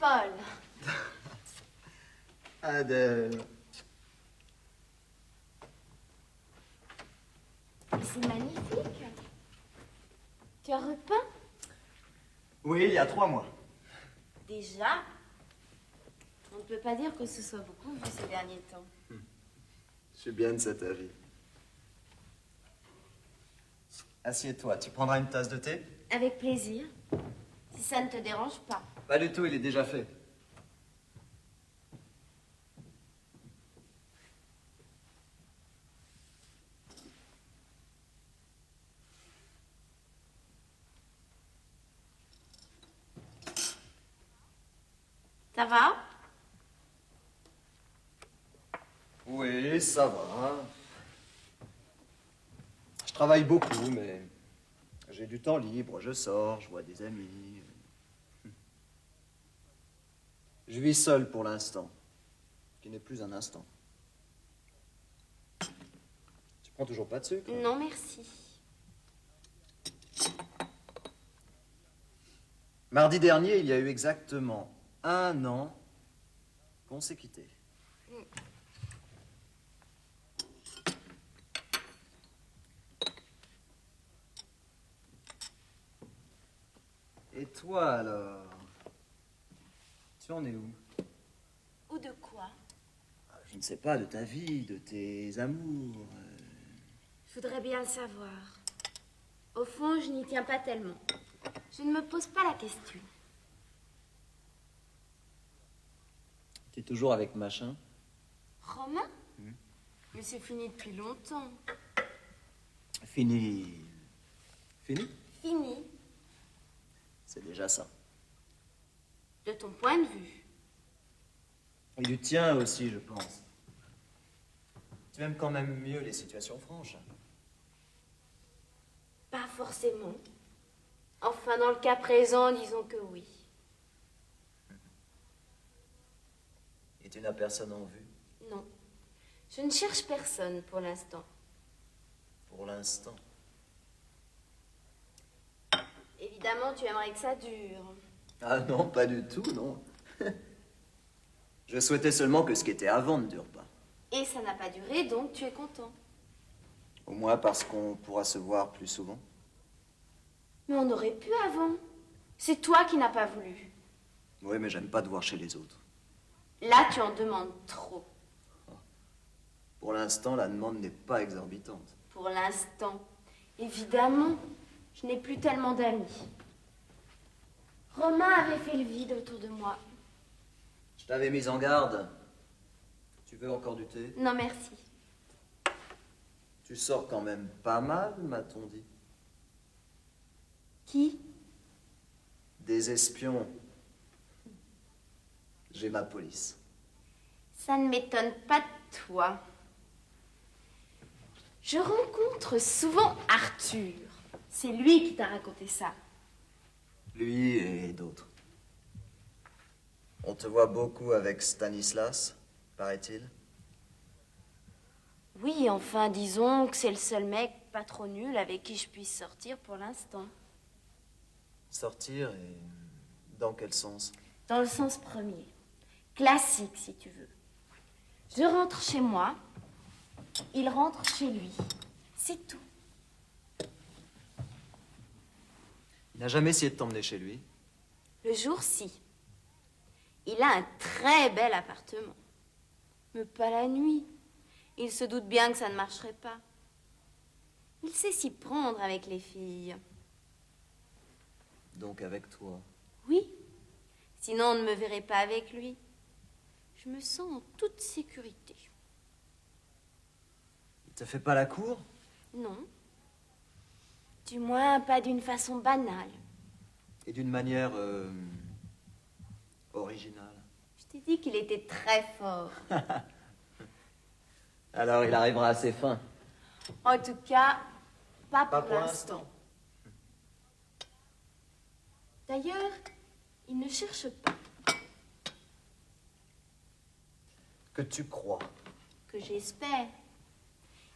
folle. Adèle. C'est magnifique. Tu as repeint? Oui, il y a 3 mois. Déjà? On ne peut pas dire que ce soit beaucoup vu ces derniers temps. Je suis bien de cet avis. Assieds-toi, tu prendras une tasse de thé? Avec plaisir. Si ça ne te dérange pas. Pas du tout, il est déjà fait. Ça va? Oui, ça va. Je travaille beaucoup, mais j'ai du temps libre, je sors, je vois des amis. Je vis seul pour l'instant, qui n'est plus un instant. Tu prends toujours pas de sucre? Non, merci. Mardi dernier, il y a eu exactement 1 an qu'on s'est quittés. Et toi, alors? Tu en es où? Ou de quoi? Je ne sais pas, de ta vie, de tes amours. Je voudrais bien le savoir. Au fond, je n'y tiens pas tellement. Je ne me pose pas la question. Tu es toujours avec machin? Romain? Mais c'est fini depuis longtemps. Fini. Fini? Fini. C'est déjà ça. De ton point de vue. Et du tien aussi, je pense. Tu aimes quand même mieux les situations franches. Pas forcément. Enfin, dans le cas présent, disons que oui. Et tu n'as personne en vue? Non. Je ne cherche personne pour l'instant. Pour l'instant. Évidemment, tu aimerais que ça dure. Ah non, pas du tout, non. Je souhaitais seulement que ce qui était avant ne dure pas. Et ça n'a pas duré, donc tu es content. Au moins parce qu'on pourra se voir plus souvent. Mais on aurait pu avant. C'est toi qui n'as pas voulu. Oui, mais j'aime pas te voir chez les autres. Là, tu en demandes trop. Pour l'instant, la demande n'est pas exorbitante. Pour l'instant. Évidemment, je n'ai plus tellement d'amis. Romain avait fait le vide autour de moi. Je t'avais mise en garde. Tu veux encore du thé? Non, merci. Tu sors quand même pas mal, m'a-t-on dit. Qui? Des espions. J'ai ma police. Ça ne m'étonne pas de toi. Je rencontre souvent Arthur. C'est lui qui t'a raconté ça. Lui et d'autres. On te voit beaucoup avec Stanislas, paraît-il. Oui, enfin, disons que c'est le seul mec pas trop nul avec qui je puisse sortir pour l'instant. Sortir et dans quel sens? Dans le sens premier. Classique, si tu veux. Je rentre chez moi, il rentre chez lui. C'est tout. Il n'a jamais essayé de t'emmener chez lui? Le jour, si. Il a un très bel appartement. Mais pas la nuit. Il se doute bien que ça ne marcherait pas. Il sait s'y prendre avec les filles. Donc avec toi? Oui. Sinon, on ne me verrait pas avec lui. Je me sens en toute sécurité. Il te fait pas la cour? Non. Du moins, pas d'une façon banale. Et d'une manière originale? Je t'ai dit qu'il était très fort. Alors il arrivera à ses fins? En tout cas, pas Pas pour pour l'instant. D'ailleurs, il ne cherche pas. Que tu crois? Que j'espère.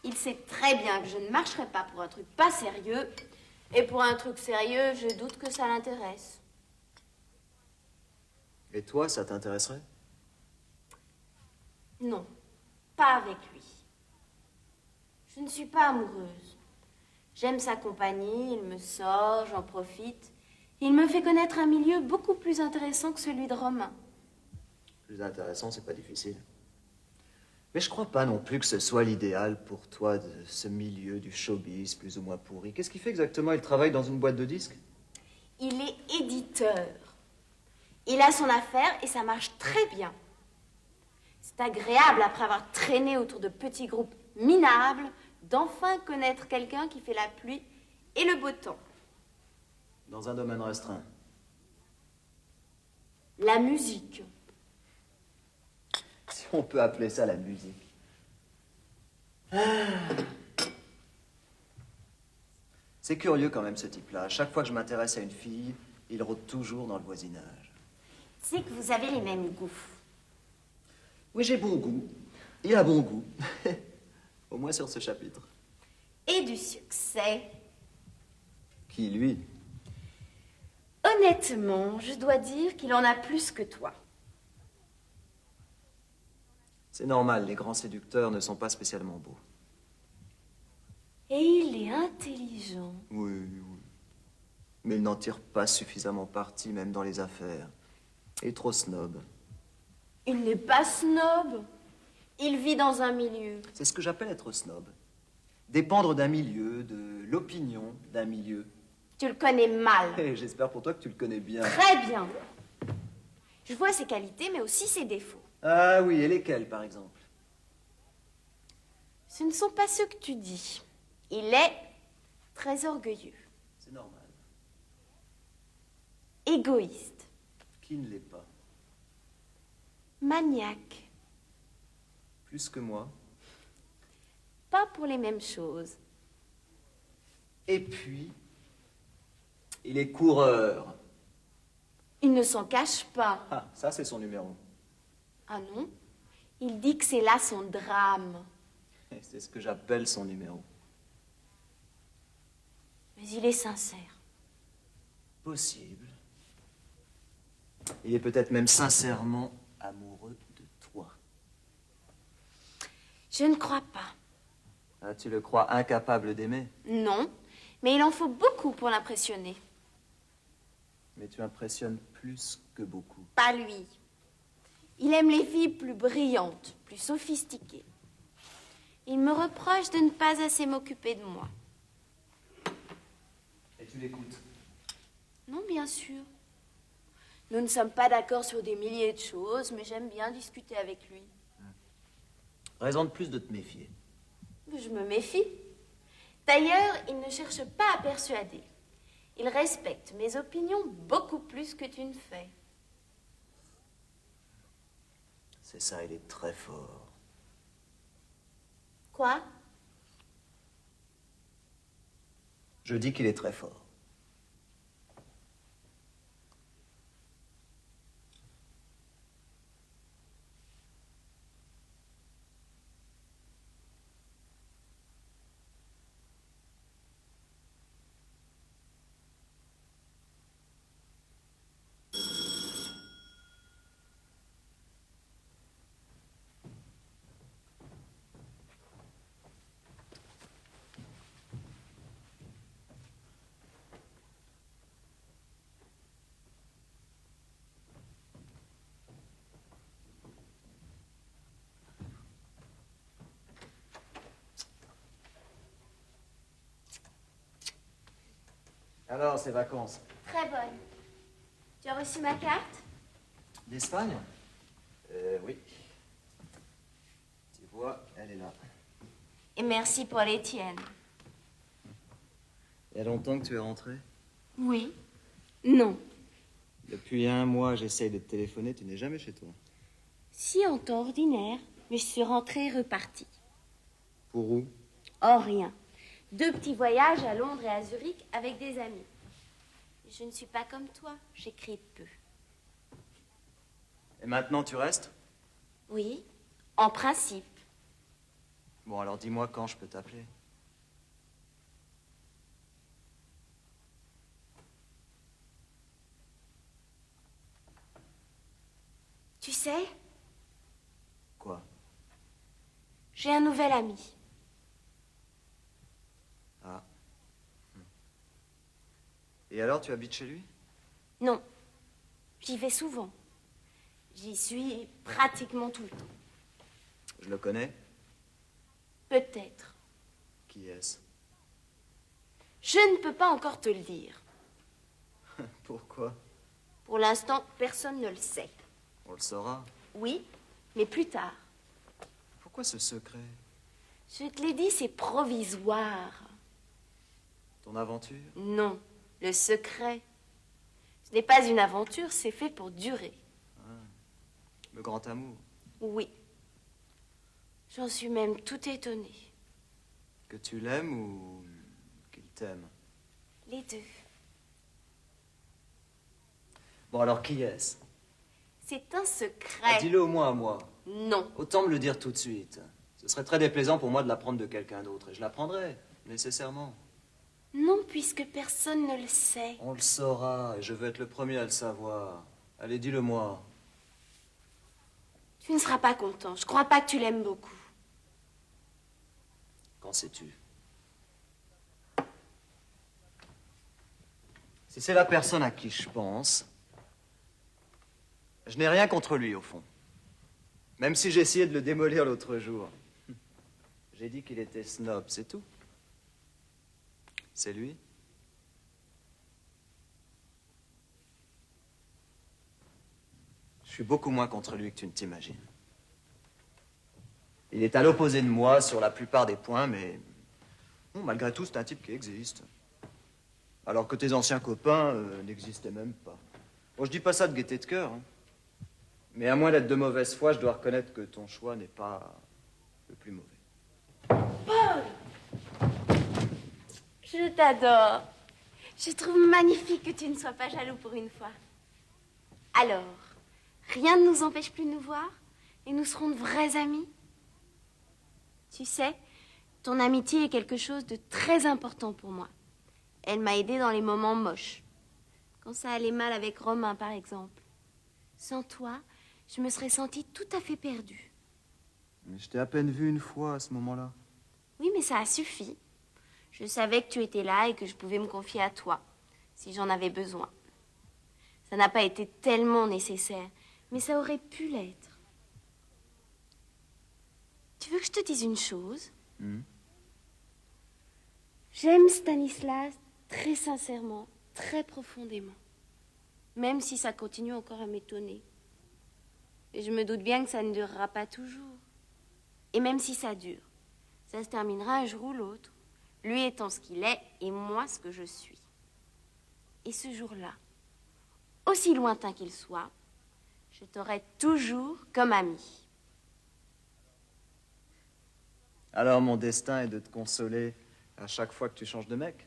Il sait très bien que je ne marcherai pas pour un truc pas sérieux. Et pour un truc sérieux, je doute que ça l'intéresse. Et toi, ça t'intéresserait? Non, pas avec lui. Je ne suis pas amoureuse. J'aime sa compagnie, il me sort, j'en profite. Il me fait connaître un milieu beaucoup plus intéressant que celui de Romain. Plus intéressant, c'est pas difficile. Mais je crois pas non plus que ce soit l'idéal pour toi de ce milieu du showbiz plus ou moins pourri. Qu'est-ce qu'il fait exactement? Il travaille dans une boîte de disques? Il est éditeur. Il a son affaire et ça marche très bien. C'est agréable, après avoir traîné autour de petits groupes minables, d'enfin connaître quelqu'un qui fait la pluie et le beau temps. Dans un domaine restreint. La musique. Si on peut appeler ça la musique. C'est curieux quand même ce type-là. À chaque fois que je m'intéresse à une fille, il rôde toujours dans le voisinage. C'est que vous avez les mêmes goûts. Oui, j'ai bon goût. Il a bon goût. Au moins sur ce chapitre. Et du succès. Qui, lui? Honnêtement, je dois dire qu'il en a plus que toi. C'est normal, les grands séducteurs ne sont pas spécialement beaux. Et il est intelligent. Oui, oui. Mais il n'en tire pas suffisamment parti, même dans les affaires. Il est trop snob. Il n'est pas snob. Il vit dans un milieu. C'est ce que j'appelle être snob. Dépendre d'un milieu, de l'opinion d'un milieu. Tu le connais mal. Et j'espère pour toi que tu le connais bien. Très bien. Je vois ses qualités, mais aussi ses défauts. Ah oui, et lesquels, par exemple? Ce ne sont pas ceux que tu dis. Il est très orgueilleux. C'est normal. Égoïste. Qui ne l'est pas? Maniaque. Plus que moi. Pas pour les mêmes choses. Et puis, il est coureur. Il ne s'en cache pas. Ah, ça c'est son numéro. Ah non? Il dit que c'est là son drame. C'est ce que j'appelle son numéro. Mais il est sincère. Possible. Il est peut-être même sincèrement amoureux de toi. Je ne crois pas. Ah, tu le crois incapable d'aimer? Non, mais il en faut beaucoup pour l'impressionner. Mais tu impressionnes plus que beaucoup. Pas lui. Il aime les filles plus brillantes, plus sophistiquées. Il me reproche de ne pas assez m'occuper de moi. Et tu l'écoutes? Non, bien sûr. Nous ne sommes pas d'accord sur des milliers de choses, mais j'aime bien discuter avec lui. Raison de plus de te méfier. Je me méfie. D'ailleurs, il ne cherche pas à persuader. Il respecte mes opinions beaucoup plus que tu ne fais. C'est ça, il est très fort. Quoi? Je dis qu'il est très fort. Alors, ces vacances? Très bonne. Tu as reçu ma carte? D'Espagne? Oui. Tu vois, elle est là. Et merci pour les tiennes. Il y a longtemps que tu es rentré? Oui. Non. Depuis 1 mois, j'essaye de te téléphoner, tu n'es jamais chez toi. Si en temps ordinaire, mais je suis rentrée et repartie. Pour où? Oh, rien. 2 petits voyages à Londres et à Zurich avec des amis. Je ne suis pas comme toi, j'écris peu. Et maintenant, tu restes? Oui, en principe. Bon, alors dis-moi quand je peux t'appeler. Tu sais, Quoi? j'ai un nouvel ami. Ah. Et alors, tu habites chez lui? Non, j'y vais souvent. J'y suis pratiquement tout le temps. Je le connais. Peut-être. Qui est-ce? Je ne peux pas encore te le dire. Pourquoi? Pour l'instant, personne ne le sait. On le saura. Oui, mais plus tard. Pourquoi ce secret? Je te l'ai dit, c'est provisoire. Ton aventure? Non, le secret. Ce n'est pas une aventure, c'est fait pour durer. Le grand amour? Oui. J'en suis même tout étonnée. Que tu l'aimes ou qu'il t'aime? Les deux. Bon, alors qui est-ce? C'est un Ah, secret. dis-le au moins à moi. Non. Autant me le dire tout de suite. Ce serait très déplaisant pour moi de l'apprendre de quelqu'un d'autre. Et je l'apprendrai, nécessairement. Non, puisque personne ne le sait. On le saura, et je veux être le premier à le savoir. Allez, dis-le-moi. Tu ne seras pas content. Je crois pas que tu l'aimes beaucoup. Qu'en sais-tu? Si c'est la personne à qui je pense, je n'ai rien contre lui, au fond. Même si j'ai essayé de le démolir l'autre jour. J'ai dit qu'il était snob, c'est tout. C'est lui? Je suis beaucoup moins contre lui que tu ne t'imagines. Il est à l'opposé de moi sur la plupart des points, mais bon, malgré tout, c'est un type qui existe. Alors que tes anciens copains n'existaient même pas. Bon, je dis pas ça de gaieté de cœur, hein. Mais à moins d'être de mauvaise foi, je dois reconnaître que ton choix n'est pas le plus mauvais. Paul! Je t'adore. Je trouve magnifique que tu ne sois pas jaloux pour une fois. Alors, rien ne nous empêche plus de nous voir et nous serons de vrais amis. Tu sais, ton amitié est quelque chose de très important pour moi. Elle m'a aidée dans les moments moches. Quand ça allait mal avec Romain, par exemple. Sans toi, je me serais sentie tout à fait perdue. Mais je t'ai à peine vu une fois à ce moment-là. Oui, mais ça a suffi. Je savais que tu étais là et que je pouvais me confier à toi, si j'en avais besoin. Ça n'a pas été tellement nécessaire, mais ça aurait pu l'être. Tu veux que je te dise une chose? J'aime Stanislas très sincèrement, très profondément. Même si ça continue encore à m'étonner. Et je me doute bien que ça ne durera pas toujours. Et même si ça dure, ça se terminera un jour ou l'autre. Lui étant ce qu'il est et moi ce que je suis. Et ce jour-là, aussi lointain qu'il soit, je t'aurai toujours comme ami. Alors mon destin est de te consoler à chaque fois que tu changes de mec?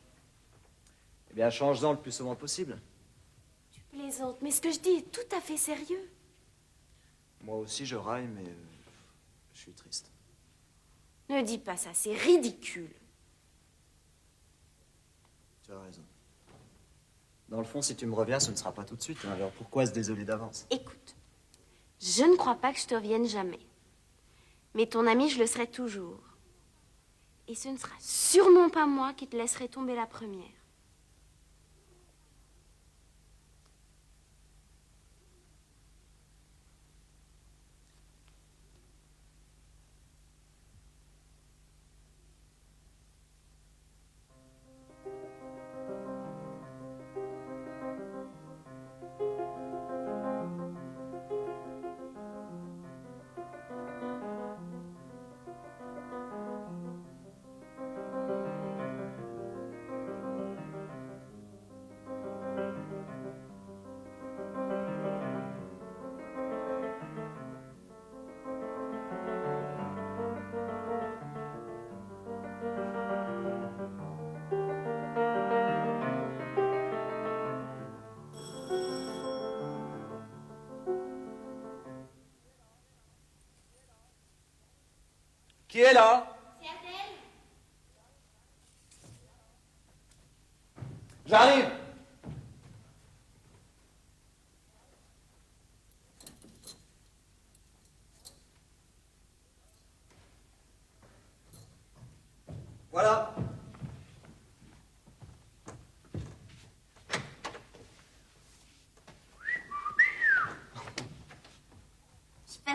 Eh bien, change-en le plus souvent possible. Tu plaisantes, mais ce que je dis est tout à fait sérieux. Moi aussi, je raille, mais je suis triste. Ne dis pas ça, c'est ridicule. Tu as raison. Dans le fond, si tu me reviens, ce ne sera pas tout de suite, hein. Alors pourquoi se désoler d'avance? Écoute, je ne crois pas que je te revienne jamais. Mais ton ami, je le serai toujours. Et ce ne sera sûrement pas moi qui te laisserai tomber la première. Qui est là? C'est Adèle. J'arrive.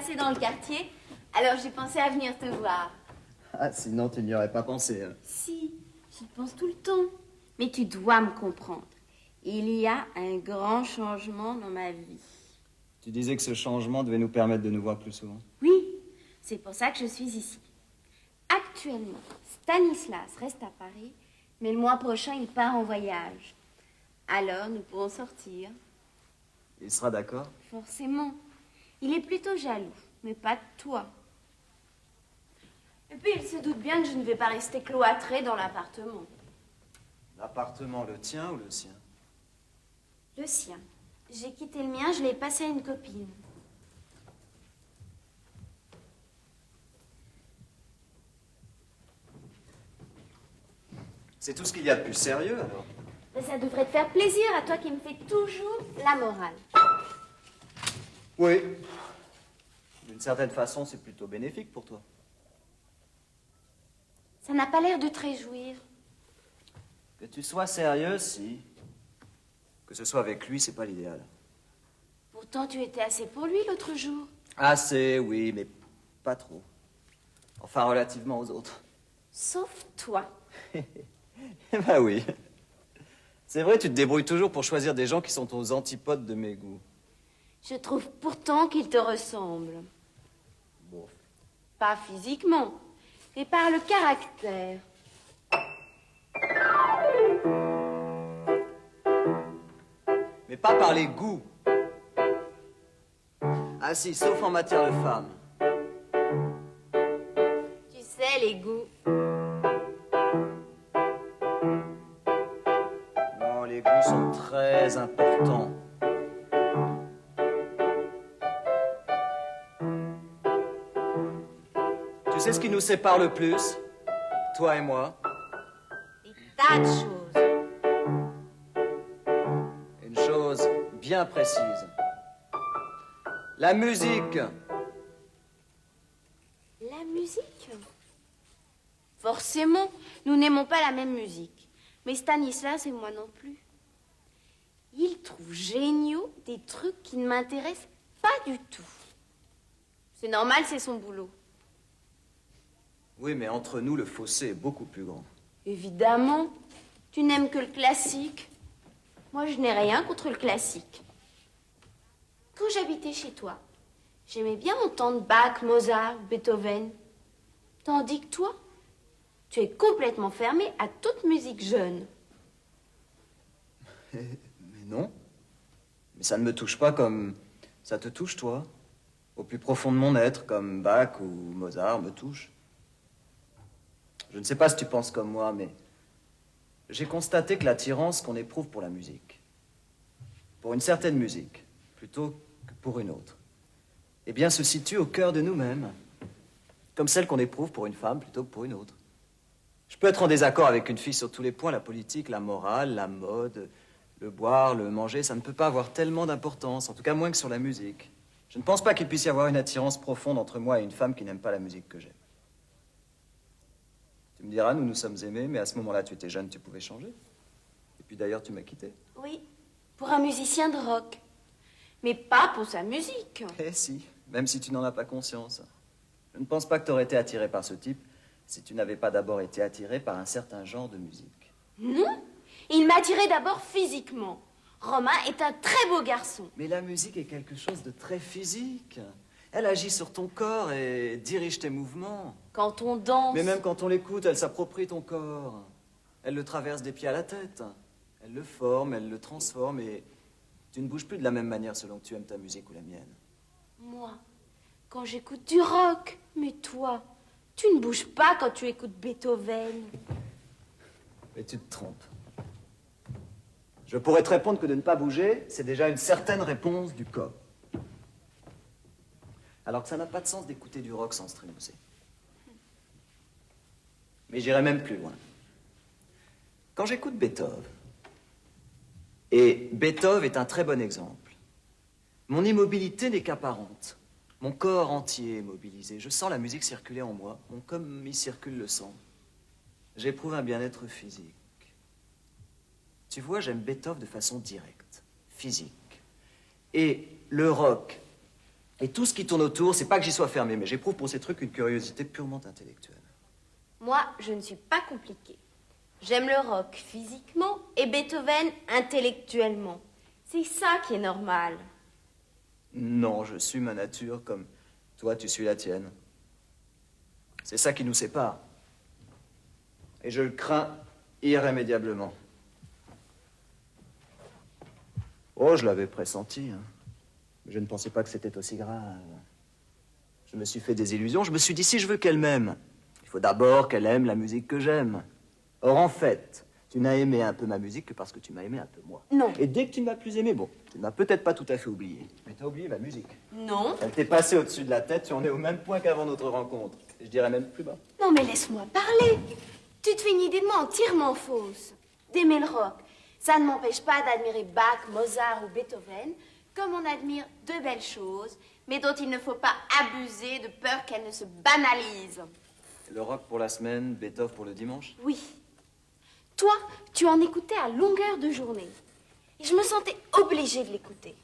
passer dans le quartier, alors j'ai pensé à venir te voir. Ah, sinon tu n'y aurais pas pensé. Hein. Si, j'y pense tout le temps. Mais tu dois me comprendre. Il y a un grand changement dans ma vie. Tu disais que ce changement devait nous permettre de nous voir plus souvent. Oui, c'est pour ça que je suis ici. Actuellement, Stanislas reste à Paris, mais le mois prochain, il part en voyage. Alors, nous pourrons sortir. Il sera d'accord? Forcément. Il est plutôt jaloux, mais pas de toi. Et puis, il se doute bien que je ne vais pas rester cloîtrée dans l'appartement. L'appartement, le tien ou le sien? Le sien. J'ai quitté le mien, je l'ai passé à une copine. C'est tout ce qu'il y a de plus sérieux, alors? Mais ça devrait te faire plaisir à toi qui me fais toujours la morale. Oui. D'une certaine façon, c'est plutôt bénéfique pour toi. Ça n'a pas l'air de te réjouir. Que tu sois sérieuse, si. Que ce soit avec lui, c'est pas l'idéal. Pourtant, tu étais assez pour lui l'autre jour. Assez, oui, mais pas trop. Enfin, relativement aux autres. Sauf toi. Bah oui. C'est vrai, tu te débrouilles toujours pour choisir des gens qui sont aux antipodes de mes goûts. Je trouve pourtant qu'il te ressemble. Bon. Pas physiquement, mais par le caractère. Mais pas par les goûts. Ah si, sauf en matière de femmes. Tu sais, les goûts. Non, les goûts sont très importants. Tu sais ce qui nous sépare le plus, toi et moi? Des tas de choses. Une chose bien précise. La musique. La musique. Forcément, nous n'aimons pas la même musique. Mais Stanislas et moi non plus. Il trouve géniaux des trucs qui ne m'intéressent pas du tout. C'est normal, c'est son boulot. Oui, mais entre nous, le fossé est beaucoup plus grand. Évidemment, tu n'aimes que le classique. Moi, je n'ai rien contre le classique. Quand j'habitais chez toi, j'aimais bien entendre Bach, Mozart, Beethoven. Tandis que toi, tu es complètement fermé à toute musique jeune. Mais non. Mais ça ne me touche pas comme ça te touche, toi. Au plus profond de mon être, comme Bach ou Mozart me touche. Je ne sais pas si tu penses comme moi, mais j'ai constaté que l'attirance qu'on éprouve pour la musique, pour une certaine musique, plutôt que pour une autre, eh bien, se situe au cœur de nous-mêmes, comme celle qu'on éprouve pour une femme plutôt que pour une autre. Je peux être en désaccord avec une fille sur tous les points, la politique, la morale, la mode, le boire, le manger, ça ne peut pas avoir tellement d'importance, en tout cas moins que sur la musique. Je ne pense pas qu'il puisse y avoir une attirance profonde entre moi et une femme qui n'aime pas la musique que j'aime. Tu me diras, nous nous sommes aimés, mais à ce moment-là, tu étais jeune, tu pouvais changer. Et puis d'ailleurs, tu m'as quitté. Oui, pour un musicien de rock. Mais pas pour sa musique. Eh si, même si tu n'en as pas conscience. Je ne pense pas que tu aurais été attiré par ce type si tu n'avais pas d'abord été attiré par un certain genre de musique. Non, il m'attirait d'abord physiquement. Romain est un très beau garçon. Mais la musique est quelque chose de très physique. Elle agit sur ton corps et dirige tes mouvements. Quand on danse... Mais même quand on l'écoute, elle s'approprie ton corps. Elle le traverse des pieds à la tête. Elle le forme, elle le transforme et tu ne bouges plus de la même manière selon que tu aimes ta musique ou la mienne. Moi, quand j'écoute du rock, mais toi, tu ne bouges pas quand tu écoutes Beethoven. Mais tu te trompes. Je pourrais te répondre que de ne pas bouger, c'est déjà une certaine réponse du corps. Alors que ça n'a pas de sens d'écouter du rock sans se trémousser. Mais j'irai même plus loin. Quand j'écoute Beethoven, et Beethoven est un très bon exemple, mon immobilité n'est qu'apparente. Mon corps entier est mobilisé. Je sens la musique circuler en moi, comme y circule le sang. J'éprouve un bien-être physique. Tu vois, j'aime Beethoven de façon directe, physique. Et le rock, Et tout ce qui tourne autour, c'est pas que j'y sois fermé, mais j'éprouve pour ces trucs une curiosité purement intellectuelle. Moi, je ne suis pas compliquée. J'aime le rock physiquement et Beethoven intellectuellement. C'est ça qui est normal. Non, je suis ma nature comme toi, tu suis la tienne. C'est ça qui nous sépare. Et je le crains irrémédiablement. Oh, je l'avais pressenti, hein. Je ne pensais pas que c'était aussi grave. Je me suis fait des illusions. Je me suis dit, si je veux qu'elle m'aime, il faut d'abord qu'elle aime la musique que j'aime. Or, en fait, tu n'as aimé un peu ma musique que parce que tu m'as aimé un peu moi. Non. Et dès que tu ne m'as plus aimé, bon, tu ne m'as peut-être pas tout à fait oublié, mais tu as oublié ma musique. Non. Elle t'est passée au-dessus de la tête, tu en es au même point qu'avant notre rencontre. Et je dirais même plus bas. Non, mais laisse-moi parler. Tu te fais une idée de moi entièrement fausse. D'aimer le rock, ça ne m'empêche pas d'admirer Bach, Mozart ou Beethoven, comme on admire de belles choses, mais dont il ne faut pas abuser de peur qu'elles ne se banalisent. Le rock pour la semaine, Beethoven pour le dimanche? Oui. Toi, tu en écoutais à longueur de journée. Et je me sentais obligée de l'écouter.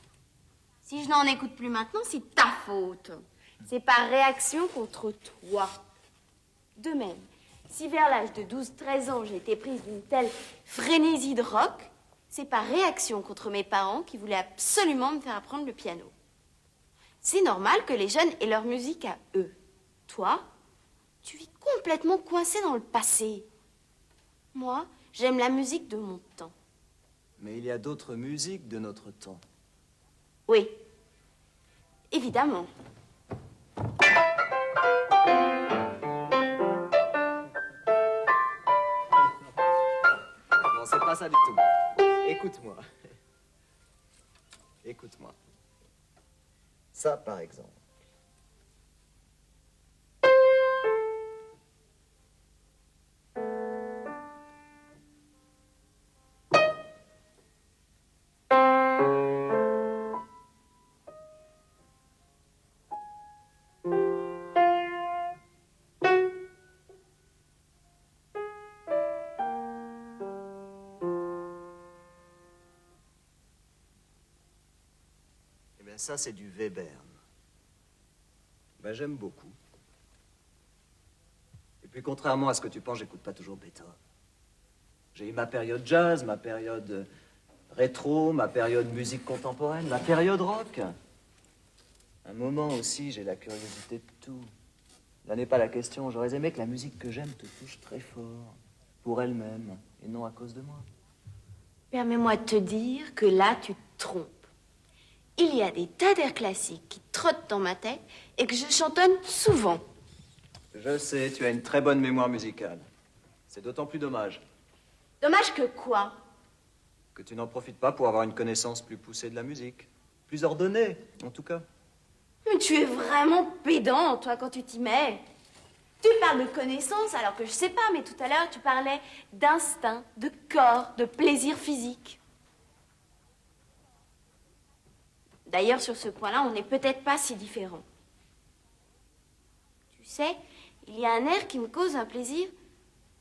Si je n'en écoute plus maintenant, c'est ta faute. C'est par réaction contre toi. De même, si vers l'âge de 12-13 ans, j'ai été prise d'une telle frénésie de rock, c'est par réaction contre mes parents qui voulaient absolument me faire apprendre le piano. C'est normal que les jeunes aient leur musique à eux. Toi, tu vis complètement coincé dans le passé. Moi, j'aime la musique de mon temps. Mais il y a d'autres musiques de notre temps. Oui, évidemment. Non, c'est pas ça du tout. Écoute-moi. Écoute-moi. Ça, par exemple. Eh bien, ça, c'est du Webern. Ben, j'aime beaucoup. Et puis, contrairement à ce que tu penses, j'écoute pas toujours Beethoven. J'ai eu ma période jazz, ma période rétro, ma période musique contemporaine, ma période rock. Un moment aussi, j'ai la curiosité de tout. Là n'est pas la question. J'aurais aimé que la musique que j'aime te touche très fort, pour elle-même, et non à cause de moi. Permets-moi de te dire que là, tu te trompes. Il y a des tas d'airs classiques qui trottent dans ma tête et que je chantonne souvent. Je sais, tu as une très bonne mémoire musicale. C'est d'autant plus dommage Dommage que quoi? que tu n'en profites pas pour avoir une connaissance plus poussée de la musique. Plus ordonnée, en tout cas. Mais tu es vraiment pédant, toi, quand tu t'y mets. Tu parles de connaissance alors que je sais pas, mais tout à l'heure, tu parlais d'instinct, de corps, de plaisir physique. D'ailleurs, sur ce point-là, on n'est peut-être pas si différents. Tu sais, il y a un air qui me cause un plaisir,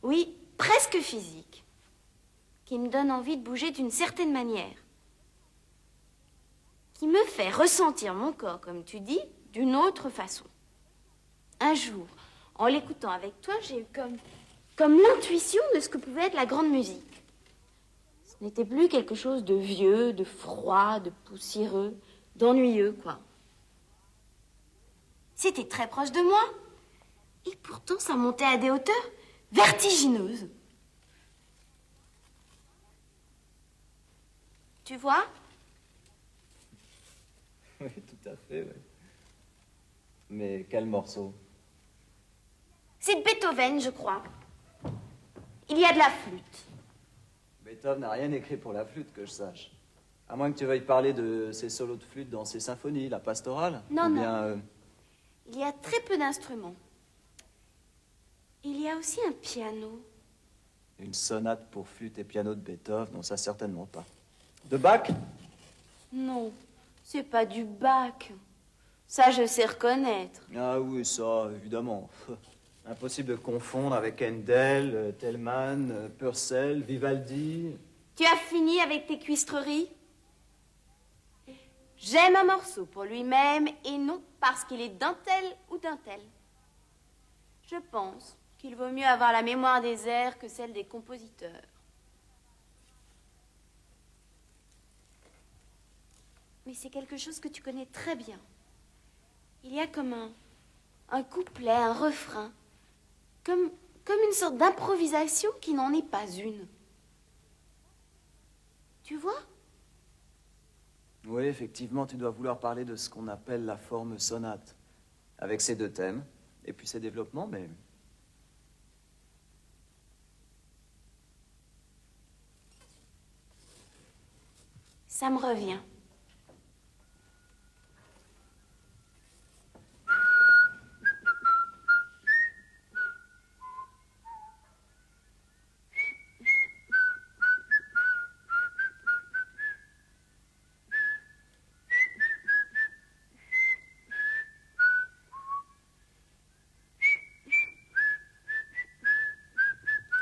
oui, presque physique, qui me donne envie de bouger d'une certaine manière, qui me fait ressentir mon corps, comme tu dis, d'une autre façon. Un jour, en l'écoutant avec toi, j'ai eu comme l'intuition de ce que pouvait être la grande musique. Ce n'était plus quelque chose de vieux, de froid, de poussiéreux, d'ennuyeux, quoi. C'était très proche de moi. Et pourtant, ça montait à des hauteurs vertigineuses. Tu vois? Oui, tout à fait, oui. Mais quel morceau? C'est Beethoven, je crois. Il y a de la flûte. Beethoven n'a rien écrit pour la flûte, que je sache. À moins que tu veuilles parler de ses solos de flûte dans ses symphonies, la pastorale. Non, ou non. bien, Il y a très peu d'instruments. Il y a aussi un piano. une sonate pour flûte et piano de Beethoven, non, ça certainement pas. De Bach? Non, c'est pas du Bach. Ça, je sais reconnaître. Ah oui, ça, évidemment. Impossible de confondre avec Handel, Telemann, Purcell, Vivaldi. Tu as fini avec tes cuistreries? J'aime un morceau pour lui-même et non parce qu'il est d'un tel ou d'un tel. Je pense qu'il vaut mieux avoir la mémoire des airs que celle des compositeurs. Mais c'est quelque chose que tu connais très bien. Il y a comme un couplet, un refrain, comme une sorte d'improvisation qui n'en est pas une. Tu vois? Oui, effectivement, tu dois vouloir parler de ce qu'on appelle la forme sonate, avec ses deux thèmes, et puis ses développements, mais... Ça me revient.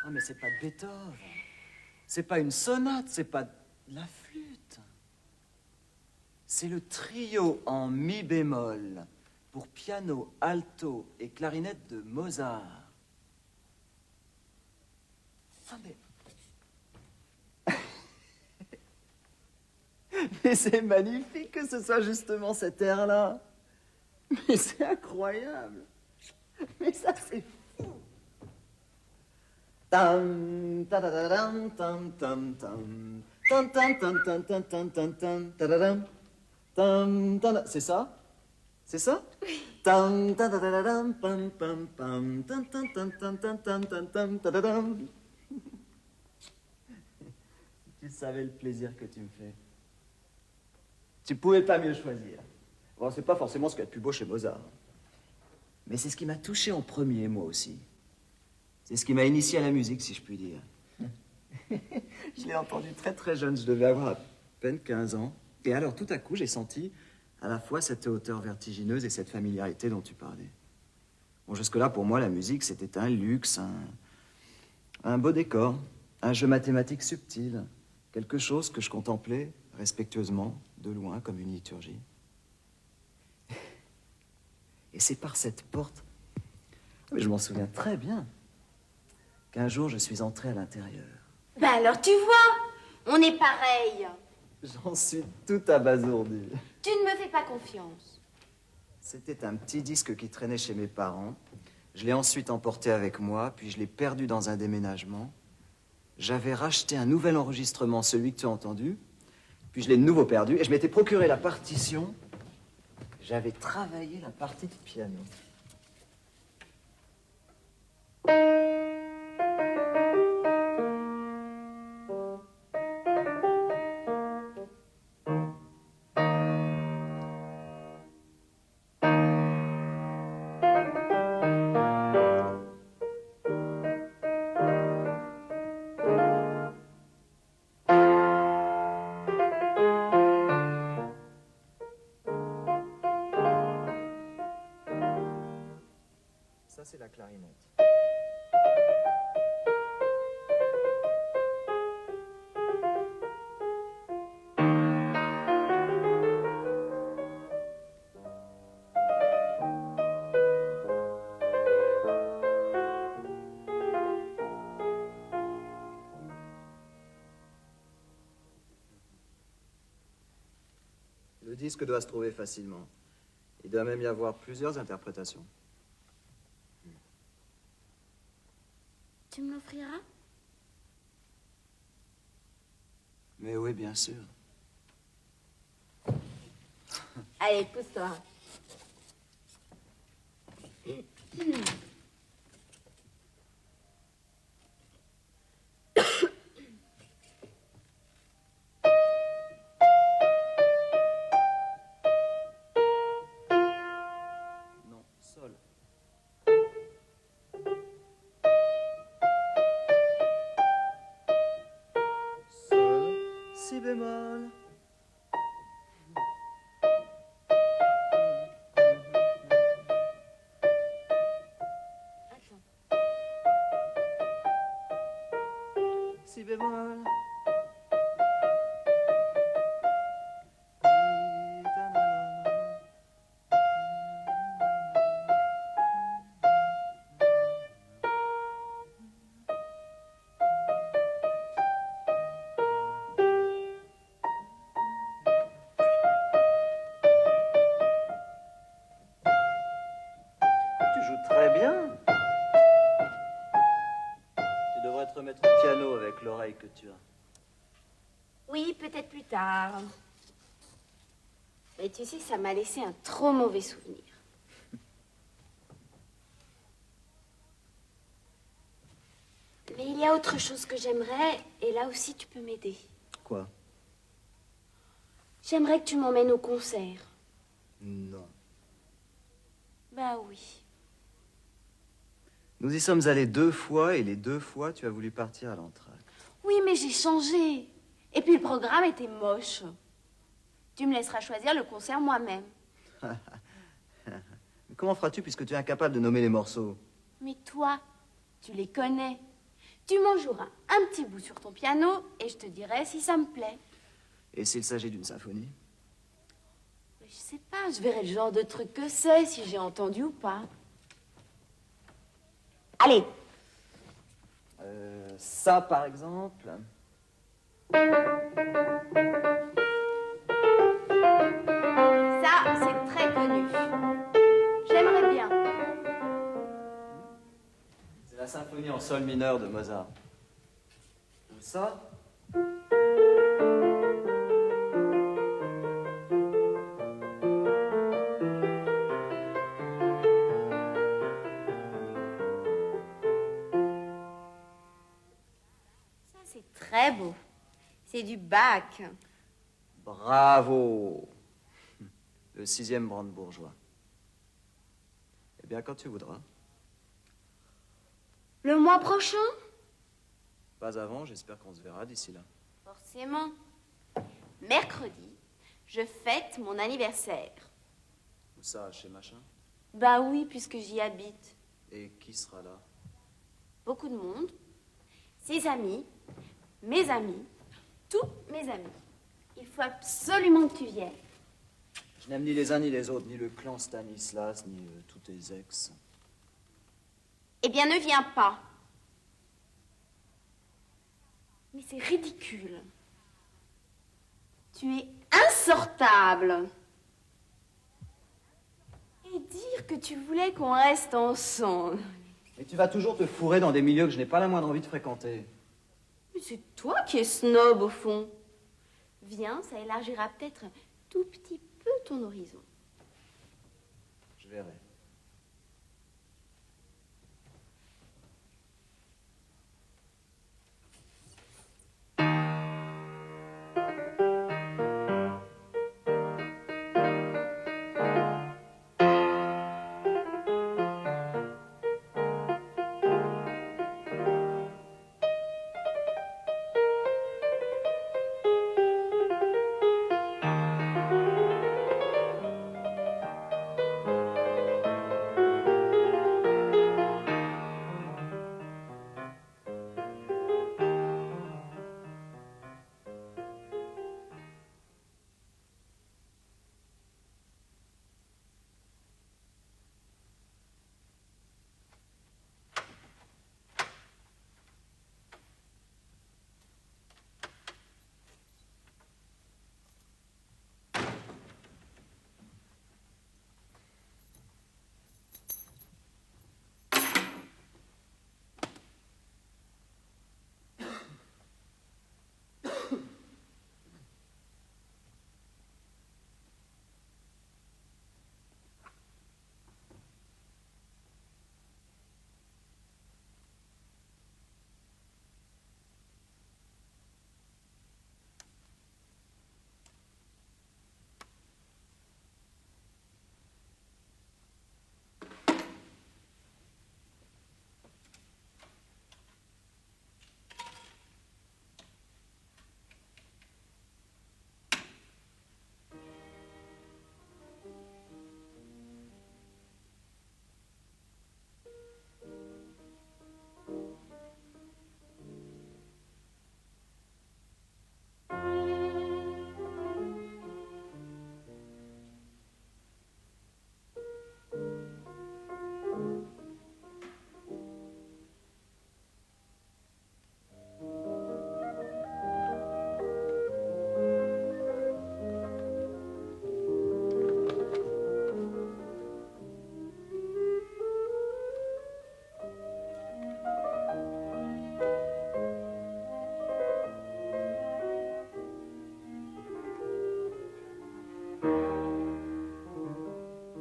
Ah, mais c'est pas de Beethoven. C'est pas une sonate, c'est pas de la flûte. C'est le trio en mi bémol pour piano, alto et clarinette de Mozart. Ah, mais... Mais c'est magnifique que ce soit justement cet air-là. Mais c'est incroyable. Mais ça, c'est fou. Tam, tadadadam, tam, tam, tam. Tam, tam, tam, tam, tam, tam, tam, tam, tadadam. Tam, tada. C'est ça? C'est ça? Tam, tadadadam, pam, pam, pam. Tam, tam, tam, tam, tam, tam, tam, tam, tadadam. Si tu savais le plaisir que tu me fais. Tu pouvais pas mieux choisir. Bon, c'est pas forcément ce qu'il y a de plus beau chez Mozart. Mais c'est ce qui m'a touché en premier, moi aussi. C'est ce qui m'a initié à la musique, si je puis dire. Je l'ai entendu très très jeune, je devais avoir à peine 15 ans. Et alors, tout à coup, j'ai senti à la fois cette hauteur vertigineuse et cette familiarité dont tu parlais. Bon, jusque-là, pour moi, la musique, c'était un luxe, un beau décor, un jeu mathématique subtil, quelque chose que je contemplais respectueusement, de loin, comme une liturgie. Et c'est par cette porte, je m'en souviens très bien, qu'un jour je suis entré à l'intérieur. Ben alors tu vois, on est pareil. J'en suis tout abasourdi. Tu ne me fais pas confiance. C'était un petit disque qui traînait chez mes parents. Je l'ai ensuite emporté avec moi, puis je l'ai perdu dans un déménagement. J'avais racheté un nouvel enregistrement, celui que tu as entendu, puis je l'ai de nouveau perdu, et je m'étais procuré la partition. J'avais travaillé la partie de piano. Ça, c'est la clarinette. Le disque doit se trouver facilement. Il doit même y avoir plusieurs interprétations. Tu me l'offriras? Mais oui, bien sûr. Allez, pousse-toi. Non, sol. Sol, si bémol. Attends. Si bémol. l'ouverture. Oui, peut-être plus tard. Mais tu sais, ça m'a laissé un trop mauvais souvenir. Mais il y a autre chose que j'aimerais, et là aussi tu peux m'aider. Quoi? J'aimerais que tu m'emmènes au concert. Non. Bah oui. Nous y sommes allés 2 fois, et les 2 fois, tu as voulu partir à l'entracte. Oui, mais j'ai changé. Et puis le programme était moche. Tu me laisseras choisir le concert moi-même. Mais comment feras-tu puisque tu es incapable de nommer les morceaux? Mais toi, tu les connais. Tu m'en joueras un petit bout sur ton piano et je te dirai si ça me plaît. Et s'il s'agit d'une symphonie? Mais je sais pas, je verrai le genre de truc que c'est, si j'ai entendu ou pas. Allez. Ça, par exemple. Ça, c'est très connu. J'aimerais bien. C'est la symphonie en sol mineur de Mozart. Ou ça? Ça, c'est très beau. C'est du Bach. Bravo! Le 6e brandebourgeois. Eh bien, quand tu voudras. Le mois prochain? Pas avant, j'espère qu'on se verra d'ici là. Forcément. Mercredi, je fête mon anniversaire. Où ça, chez machin? Bah oui, puisque j'y habite. Et qui sera là? Beaucoup de monde. Ses amis, mes amis, tous mes amis. Il faut absolument que tu viennes. Je n'aime ni les uns ni les autres, ni le clan Stanislas, ni tous tes ex. Eh bien, ne viens pas. Mais c'est ridicule. Tu es insortable. Et dire que tu voulais qu'on reste ensemble. Et tu vas toujours te fourrer dans des milieux que je n'ai pas la moindre envie de fréquenter. Mais c'est toi qui es snob, au fond. Viens, ça élargira peut-être un tout petit peu ton horizon. Je verrai.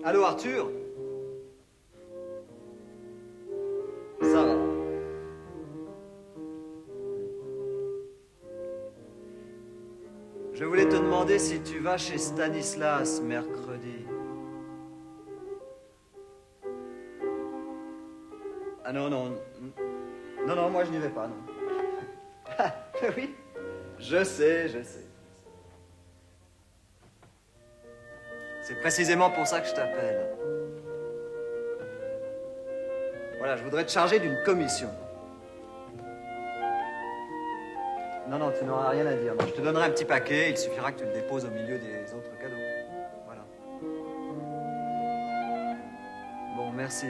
Allô, Arthur? Ça va. Je voulais te demander si tu vas chez Stanislas mercredi. Ah non, non. Non, non, moi je n'y vais pas, non. Ah, oui, je sais, je sais. C'est précisément pour ça que je t'appelle. Voilà, je voudrais te charger d'une commission. Non, non, tu n'auras rien à dire. Je te donnerai un petit paquet, il suffira que tu le déposes au milieu des autres cadeaux. Voilà. Bon, merci.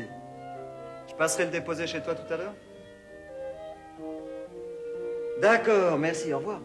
Je passerai le déposer chez toi tout à l'heure? D'accord, merci, au revoir.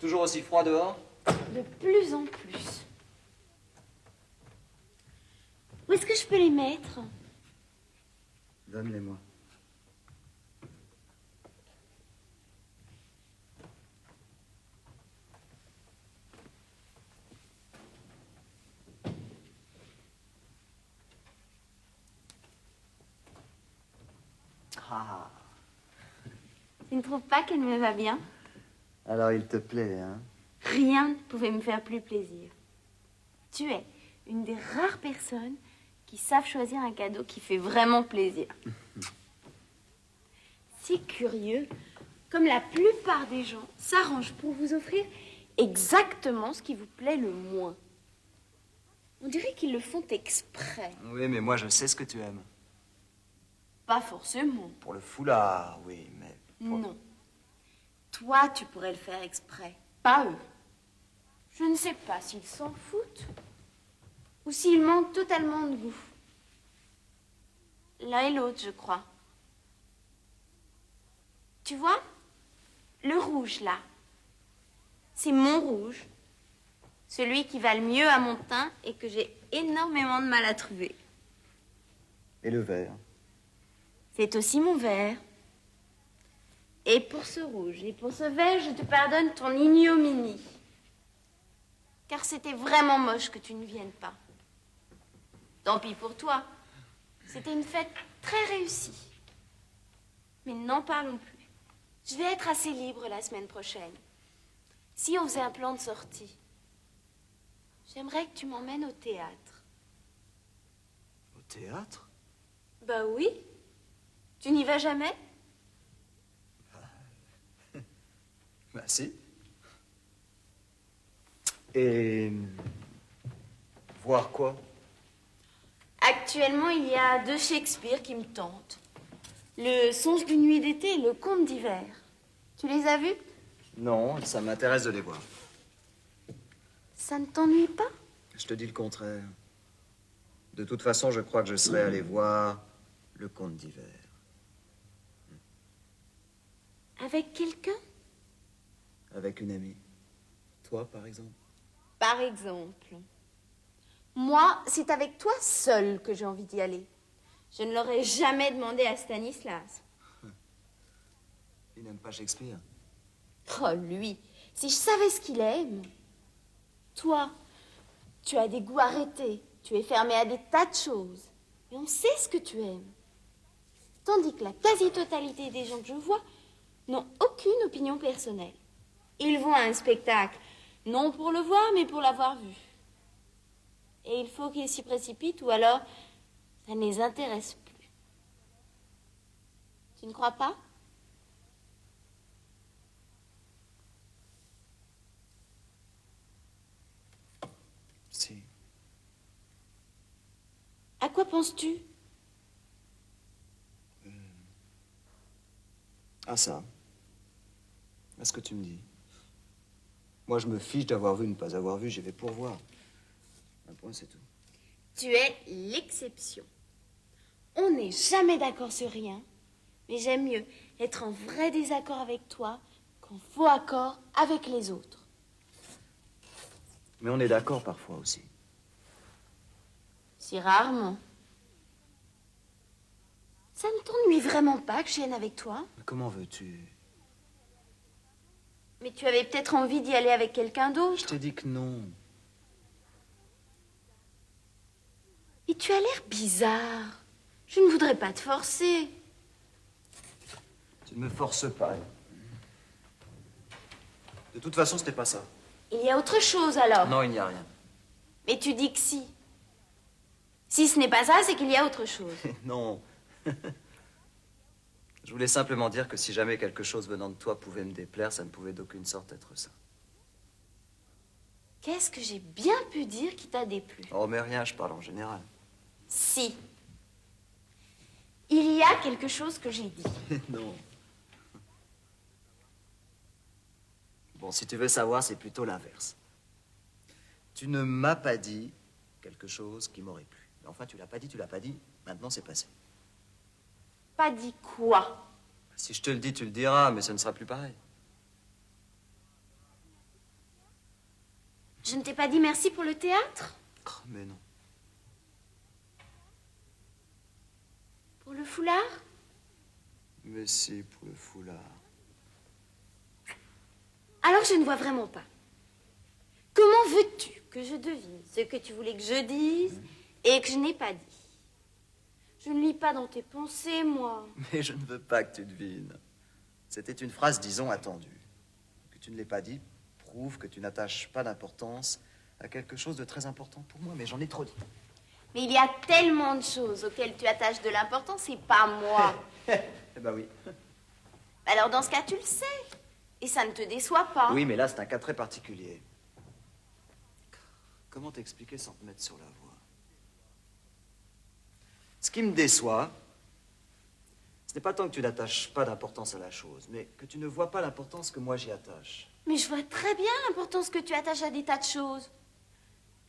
toujours aussi froid dehors? De plus en plus. Où est-ce que je peux les mettre? Donne-les-moi. Ah. Tu ne trouves pas qu'elle me va bien? Alors il te plaît, hein? Rien ne pouvait me faire plus plaisir. Tu es une des rares personnes qui savent choisir un cadeau qui fait vraiment plaisir. C'est curieux, comme la plupart des gens s'arrangent pour vous offrir exactement ce qui vous plaît le moins. On dirait qu'ils le font exprès. Oui, mais moi je sais ce que tu aimes. Pas forcément. Pour le foulard, oui, mais... Non. Toi, tu pourrais le faire exprès, pas eux. Je ne sais pas s'ils s'en foutent ou s'ils manquent totalement de goût. L'un et l'autre, je crois. Tu vois, le rouge, là, c'est mon rouge. Celui qui va le mieux à mon teint et que j'ai énormément de mal à trouver. Et le vert? C'est aussi mon vert. Et pour ce rouge et pour ce vert, je te pardonne ton ignominie. Car c'était vraiment moche que tu ne viennes pas. Tant pis pour toi. C'était une fête très réussie. Mais n'en parlons plus. Je vais être assez libre la semaine prochaine. Si on faisait un plan de sortie, j'aimerais que tu m'emmènes au théâtre. Au théâtre? Bah oui. Tu n'y vas jamais? Bah si. Et... voir quoi? Actuellement, il y a 2 Shakespeare qui me tentent. Le Songe d'une nuit d'été et le Conte d'hiver. Tu les as vus? Non, ça m'intéresse de les voir. Ça ne t'ennuie pas? Je te dis le contraire. De toute façon, je crois que je serais allé voir le Conte d'hiver. Avec quelqu'un? Avec une amie. Toi, par exemple? Par exemple. Moi, c'est avec toi seul que j'ai envie d'y aller. Je ne l'aurais jamais demandé à Stanislas. Il n'aime pas Shakespeare. Oh, lui, si je savais ce qu'il aime. Toi, tu as des goûts arrêtés. Tu es fermé à des tas de choses. Et on sait ce que tu aimes. Tandis que la quasi-totalité des gens que je vois n'ont aucune opinion personnelle. Ils vont à un spectacle, non pour le voir, mais pour l'avoir vu. Et il faut qu'ils s'y précipitent ou alors ça ne les intéresse plus. Tu ne crois pas? Si. À quoi penses-tu? Ah ça. À ce que tu me dis. Moi, je me fiche d'avoir vu, ne pas avoir vu, j'y vais pour voir. Un point, c'est tout. Tu es l'exception. On n'est jamais d'accord sur rien, mais j'aime mieux être en vrai désaccord avec toi qu'en faux accord avec les autres. Mais on est d'accord parfois aussi. Si rarement. Ça ne t'ennuie vraiment pas que je vienne avec toi? Mais comment veux-tu? Mais tu avais peut-être envie d'y aller avec quelqu'un Je d'autre. t'ai dit que non. Et tu as l'air bizarre. Je ne voudrais pas te forcer. Tu ne me forces pas. De toute façon, c'était pas ça. Il y a autre chose alors. Non, il n'y a rien. Mais tu dis que si. Si ce n'est pas ça, c'est qu'il y a autre chose. Non. Je voulais simplement dire que si jamais quelque chose venant de toi pouvait me déplaire, ça ne pouvait d'aucune sorte être ça. Qu'est-ce que j'ai bien pu dire qui t'a déplu? Oh, mais rien, je parle en général. Si. Il y a quelque chose que j'ai dit. Non. Bon, si tu veux savoir, c'est plutôt l'inverse. Tu ne m'as pas dit quelque chose qui m'aurait plu. Mais enfin, tu l'as pas dit, maintenant c'est passé. Pas dit quoi? Si je te le dis, tu le diras, mais ce ne sera plus pareil. Je ne t'ai pas dit merci pour le théâtre? Oh, mais non. Pour le foulard? Mais si, pour le foulard. Alors je ne vois vraiment pas. Comment veux-tu que je devine ce que tu voulais que je dise et que je n'ai pas dit? Je ne lis pas dans tes pensées, moi. Mais je ne veux pas que tu devines. C'était une phrase, disons, attendue. Que tu ne l'aies pas dit prouve que tu n'attaches pas d'importance à quelque chose de très important pour moi, mais j'en ai trop dit. Mais il y a tellement de choses auxquelles tu attaches de l'importance et pas moi. Eh ben oui. Alors dans ce cas, tu le sais. Et ça ne te déçoit pas. Oui, mais là, c'est un cas très particulier. Comment t'expliquer sans te mettre sur la voie? Ce qui me déçoit, ce n'est pas tant que tu n'attaches pas d'importance à la chose, mais que tu ne vois pas l'importance que moi j'y attache. Mais je vois très bien l'importance que tu attaches à des tas de choses.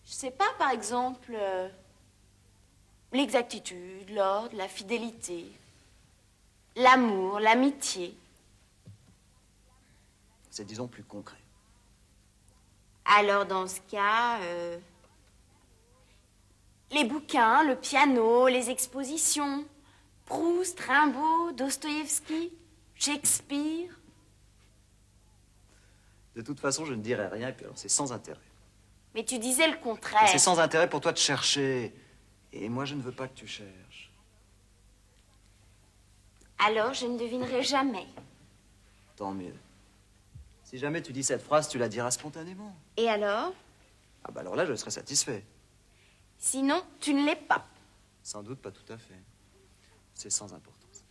Je sais pas, par exemple, l'exactitude, l'ordre, la fidélité, l'amour, l'amitié. C'est, disons, plus concret. Alors, dans ce cas, les bouquins, le piano, les expositions, Proust, Rimbaud, Dostoïevski, Shakespeare. De toute façon, je ne dirai rien, et puis alors c'est sans intérêt. Mais tu disais le contraire. C'est sans intérêt pour toi de chercher. Et moi, je ne veux pas que tu cherches. Alors, je ne devinerai jamais. Tant mieux. Si jamais tu dis cette phrase, tu la diras spontanément. Et alors? Ah bah alors là, je serai satisfait. Sinon, tu ne l'es pas. Sans doute pas tout à fait. C'est sans importance.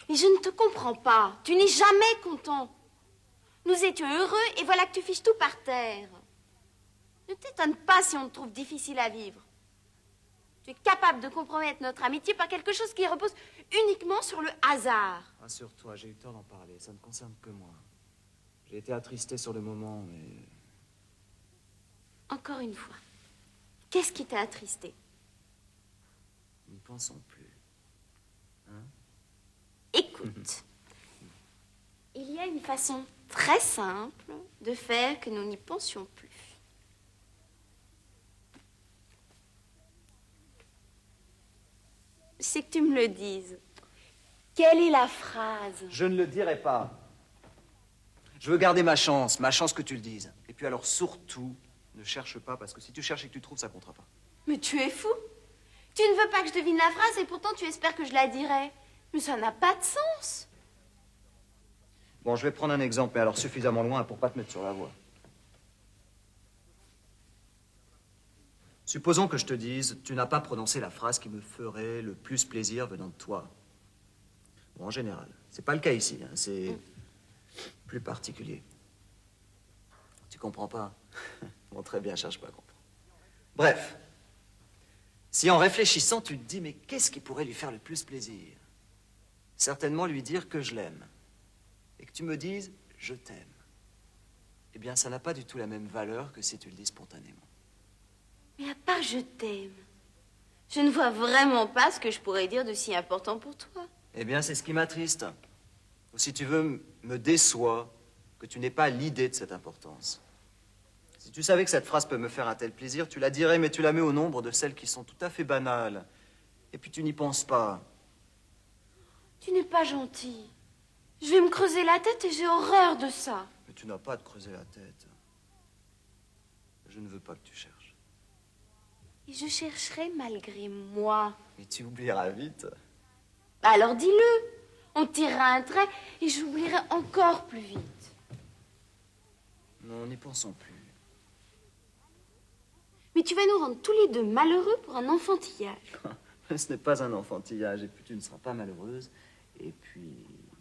Mais je ne te comprends pas. Tu n'es jamais content. Nous étions heureux et voilà que tu fiches tout par terre. Ne t'étonne pas si on te trouve difficile à vivre. Tu es capable de compromettre notre amitié par quelque chose qui repose uniquement sur le hasard. Rassure-toi, j'ai eu tort d'en parler. Ça ne concerne que moi. J'ai été attristé sur le moment, mais... Encore une fois, qu'est-ce qui t'a attristé? N'y pensons plus. Hein? Écoute, il y a une façon très simple de faire que nous n'y pensions plus. C'est que tu me le dises. Quelle est la phrase? Je ne le dirai pas. Je veux garder ma chance que tu le dises. Et puis alors surtout, ne cherche pas, parce que si tu cherches et que tu trouves, ça comptera pas. Mais tu es fou. Tu ne veux pas que je devine la phrase et pourtant tu espères que je la dirai. Mais ça n'a pas de sens. Bon, je vais prendre un exemple, mais alors suffisamment loin pour pas te mettre sur la voie. Supposons que je te dise, tu n'as pas prononcé la phrase qui me ferait le plus plaisir venant de toi. Bon, en général. C'est pas le cas ici, hein, c'est plus particulier. Tu comprends pas? Bon, très bien, cherche pas à comprendre. Bref. Si en réfléchissant, tu te dis, mais qu'est-ce qui pourrait lui faire le plus plaisir? Certainement lui dire que je l'aime. Et que tu me dises, je t'aime. Eh bien, ça n'a pas du tout la même valeur que si tu le dis spontanément. Mais à part je t'aime, je ne vois vraiment pas ce que je pourrais dire de si important pour toi. Eh bien, c'est ce qui m'attriste. Ou si tu veux, me déçoit que tu n'aies pas l'idée de cette importance. Si tu savais que cette phrase peut me faire un tel plaisir, tu la dirais, mais tu la mets au nombre de celles qui sont tout à fait banales. Et puis tu n'y penses pas. Tu n'es pas gentil. Je vais me creuser la tête et j'ai horreur de ça. Mais tu n'as pas à te creuser la tête. Je ne veux pas que tu cherches. Et je chercherai malgré moi. Mais tu oublieras vite. Bah alors dis-le. On tirera un trait et j'oublierai encore plus vite. Non, n'y pensons plus. Mais tu vas nous rendre tous les deux malheureux pour un enfantillage. Ce n'est pas un enfantillage, et puis tu ne seras pas malheureuse. Et puis,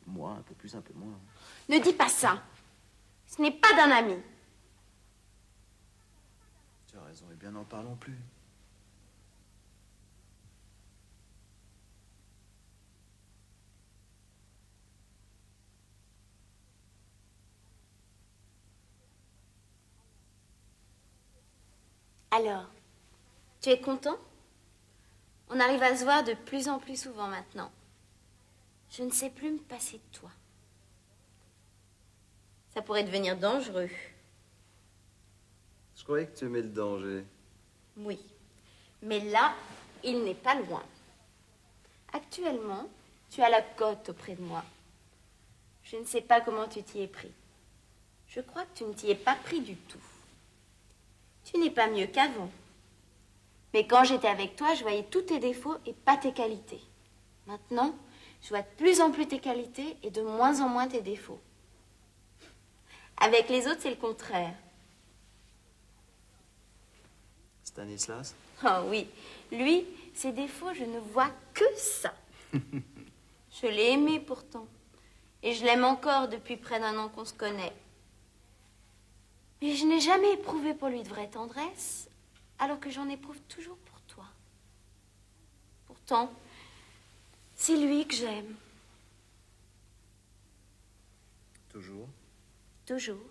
moi, un peu plus, un peu moins. Ne dis pas ça. Ce n'est pas d'un ami. Tu as raison, et bien n'en parlons plus. Alors, tu es content? On arrive à se voir de plus en plus souvent maintenant. Je ne sais plus me passer de toi. Ça pourrait devenir dangereux. Je croyais que tu aimais le danger. Oui, mais là, il n'est pas loin. Actuellement, tu as la cote auprès de moi. Je ne sais pas comment tu t'y es pris. Je crois que tu ne t'y es pas pris du tout. Tu n'es pas mieux qu'avant. Mais quand j'étais avec toi, je voyais tous tes défauts et pas tes qualités. Maintenant, je vois de plus en plus tes qualités et de moins en moins tes défauts. Avec les autres, c'est le contraire. Stanislas? Oh oui, lui, ses défauts, je ne vois que ça. Je l'ai aimé pourtant. Et je l'aime encore depuis près d'1 an qu'on se connaît. Mais je n'ai jamais éprouvé pour lui de vraie tendresse, alors que j'en éprouve toujours pour toi. Pourtant, c'est lui que j'aime. Toujours? Toujours.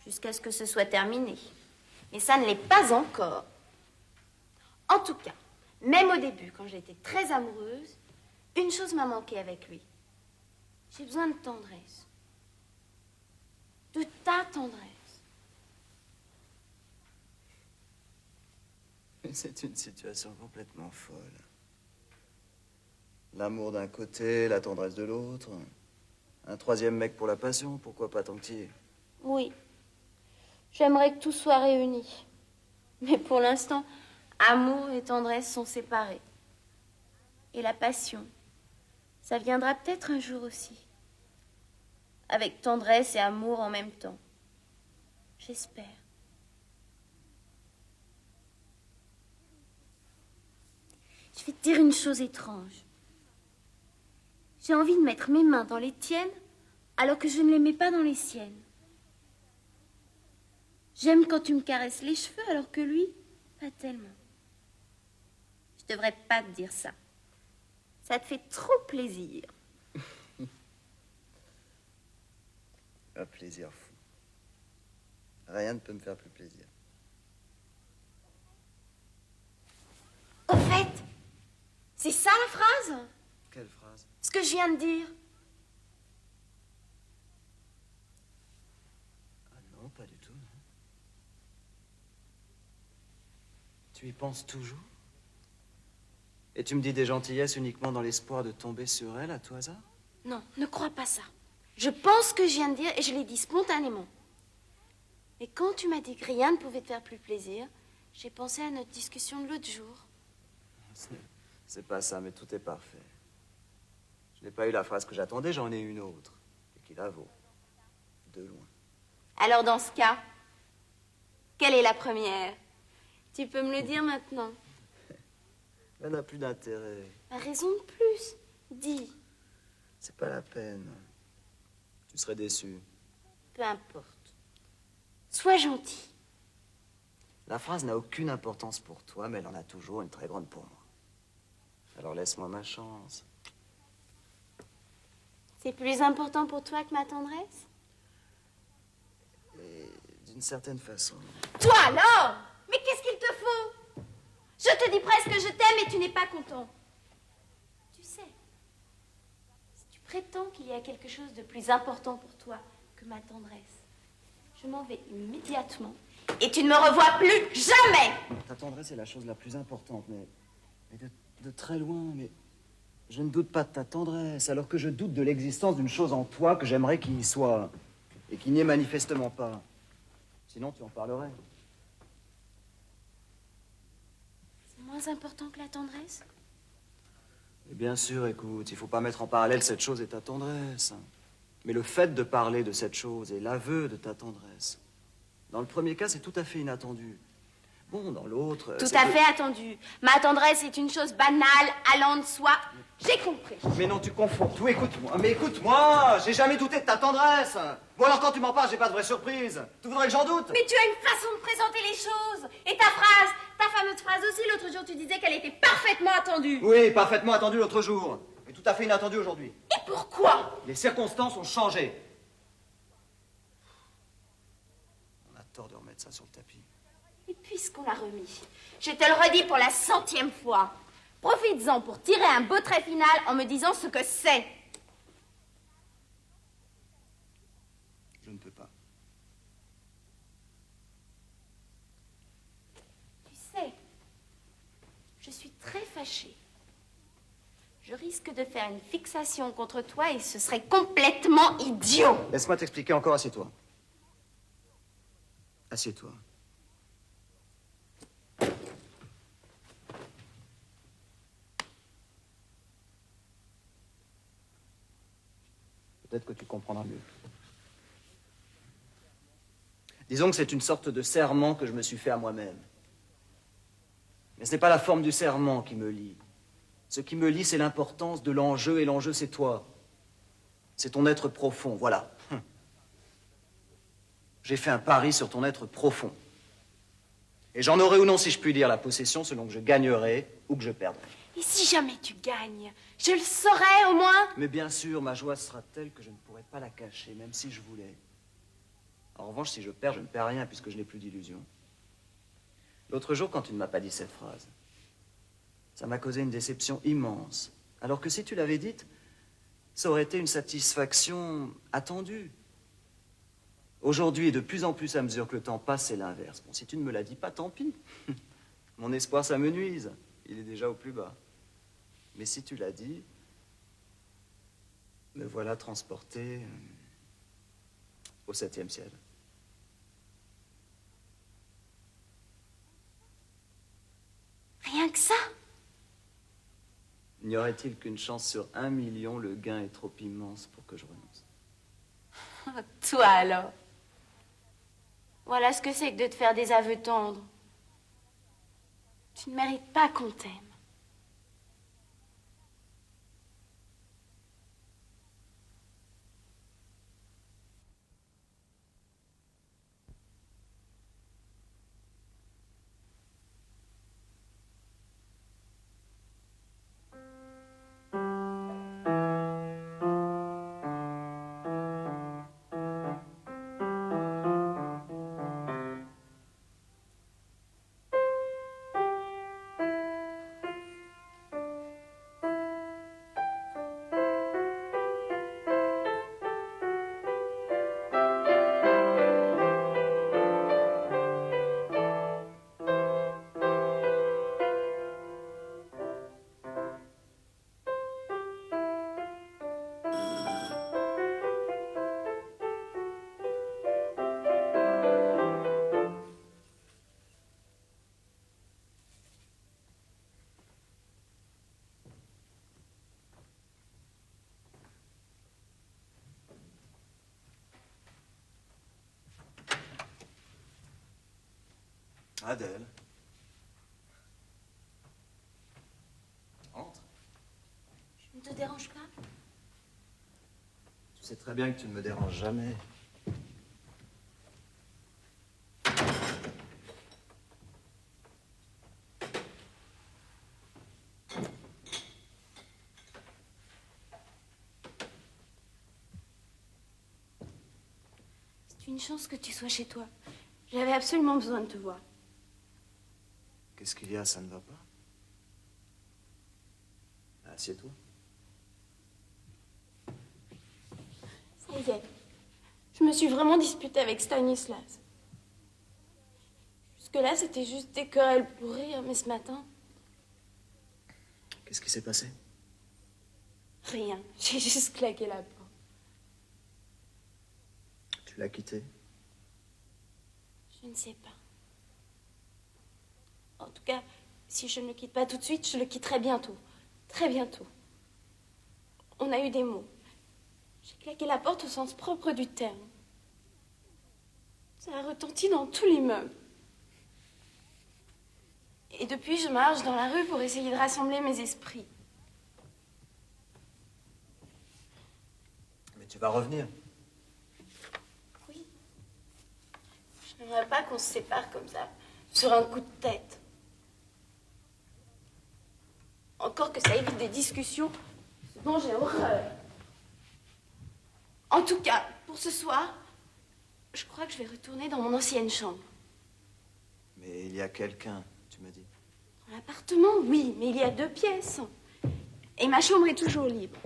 Jusqu'à ce que ce soit terminé. Mais ça ne l'est pas encore. En tout cas, même au début, quand j'étais très amoureuse, une chose m'a manqué avec lui. J'ai besoin de tendresse. De ta tendresse. Mais c'est une situation complètement folle. L'amour d'un côté, la tendresse de l'autre. Un troisième mec pour la passion, pourquoi pas tant que t'y es? Oui. J'aimerais que tout soit réuni. Mais pour l'instant, amour et tendresse sont séparés. Et la passion, ça viendra peut-être un jour aussi. Avec tendresse et amour en même temps. J'espère. Je vais te dire une chose étrange. J'ai envie de mettre mes mains dans les tiennes alors que je ne les mets pas dans les siennes. J'aime quand tu me caresses les cheveux alors que lui, pas tellement. Je devrais pas te dire ça. Ça te fait trop plaisir. Un plaisir fou. Rien ne peut me faire plus plaisir. Au fait, c'est ça la phrase? Quelle phrase? Ce que je viens de dire. Ah non, pas du tout, non. Tu y penses toujours? Et tu me dis des gentillesses uniquement dans l'espoir de tomber sur elle à tout hasard? Non, ne crois pas ça. Je pense ce que je viens de dire et je l'ai dit spontanément. Mais quand tu m'as dit que rien ne pouvait te faire plus plaisir, j'ai pensé à notre discussion de l'autre jour. C'est pas ça, mais tout est parfait. Je n'ai pas eu la phrase que j'attendais, j'en ai une autre. Et qui la vaut. De loin. Alors dans ce cas, quelle est la première? Tu peux me le dire maintenant. Elle n'a plus d'intérêt. Pas raison de plus. Dis. C'est pas la peine. Tu serais déçu. Peu importe. Sois gentil. La phrase n'a aucune importance pour toi, mais elle en a toujours une très grande pour moi. Alors laisse-moi ma chance. C'est plus important pour toi que ma tendresse? Et d'une certaine façon. Toi alors? Mais qu'est-ce qu'il te faut? Je te dis presque que je t'aime et tu n'es pas content. Tu sais, si tu prétends qu'il y a quelque chose de plus important pour toi que ma tendresse, je m'en vais immédiatement et tu ne me revois plus jamais. Ta tendresse est la chose la plus importante, mais de très loin, mais je ne doute pas de ta tendresse, alors que je doute de l'existence d'une chose en toi que j'aimerais qu'il y soit, et qui n'y est manifestement pas. Sinon, tu en parlerais. C'est moins important que la tendresse? Et bien sûr, écoute, il faut pas mettre en parallèle cette chose et ta tendresse. Mais le fait de parler de cette chose est l'aveu de ta tendresse. Dans le premier cas, c'est tout à fait inattendu. Bon, dans l'autre... Tout à fait attendu. Ma tendresse est une chose banale, allant de soi. J'ai compris. Mais non, tu confonds tout. Écoute-moi, mais écoute-moi. J'ai jamais douté de ta tendresse. Bon, alors quand tu m'en parles, j'ai pas de vraie surprise. Tu voudrais que j'en doute? Mais tu as une façon de présenter les choses. Et ta phrase, ta fameuse phrase aussi, l'autre jour tu disais qu'elle était parfaitement attendue. Oui, parfaitement attendue l'autre jour. Et tout à fait inattendue aujourd'hui. Et pourquoi? Les circonstances ont changé. On a tort de remettre ça sur le tapis. Et puisqu'on l'a remis, je te le redis pour la 100e fois. Profites-en pour tirer un beau trait final en me disant ce que c'est. Je ne peux pas. Je suis très fâchée. Je risque de faire une fixation contre toi et ce serait complètement idiot. Laisse-moi t'expliquer encore, assieds-toi. Assieds-toi. Peut-être que tu comprendras mieux. Disons que c'est une sorte de serment que je me suis fait à moi-même. Mais ce n'est pas la forme du serment qui me lie. Ce qui me lie, c'est l'importance de l'enjeu, et l'enjeu, c'est toi. C'est ton être profond, voilà. J'ai fait un pari sur ton être profond. Et j'en aurai ou non, si je puis dire, la possession selon que je gagnerai ou que je perdrai. Et si jamais tu gagnes, je le saurai au moins. Mais bien sûr, ma joie sera telle que je ne pourrai pas la cacher, même si je voulais. En revanche, si je perds, je ne perds rien, puisque je n'ai plus d'illusion. L'autre jour, quand tu ne m'as pas dit cette phrase, ça m'a causé une déception immense. Alors que si tu l'avais dite, ça aurait été une satisfaction attendue. Aujourd'hui, et de plus en plus à mesure que le temps passe, c'est l'inverse. Bon, si tu ne me l'as dit pas, tant pis. Mon espoir, ça me nuise. Il est déjà au plus bas. Mais si tu l'as dit, me voilà transporté au 7e ciel. Rien que ça? N'y aurait-il qu'une chance sur 1 million, le gain est trop immense pour que je renonce. Toi alors. Voilà ce que c'est que de te faire des aveux tendres. Tu ne mérites pas qu'on t'aime. Adèle. Entre. Je ne te dérange pas? Tu sais très bien que tu ne me déranges jamais. C'est une chance que tu sois chez toi. J'avais absolument besoin de te voir. Qu'est-ce qu'il y a, ça ne va pas? Assieds-toi. Ça y est. Je me suis vraiment disputée avec Stanislas. Jusque-là, c'était juste des querelles pour rire, mais ce matin... Qu'est-ce qui s'est passé? Rien. J'ai juste claqué la porte. Tu l'as quitté? Je ne sais pas. En tout cas, si je ne le quitte pas tout de suite, je le quitterai bientôt. Très bientôt. On a eu des mots. J'ai claqué la porte au sens propre du terme. Ça a retenti dans tout l'immeuble. Et depuis, je marche dans la rue pour essayer de rassembler mes esprits. Mais tu vas revenir. Oui. Je n'aimerais pas qu'on se sépare comme ça, sur un coup de tête. Encore que ça évite des discussions dont j'ai horreur. En tout cas, pour ce soir, je crois que je vais retourner dans mon ancienne chambre. Mais il y a quelqu'un, tu m'as dit. Dans l'appartement, oui, mais il y a 2 pièces. Et ma chambre est toujours libre.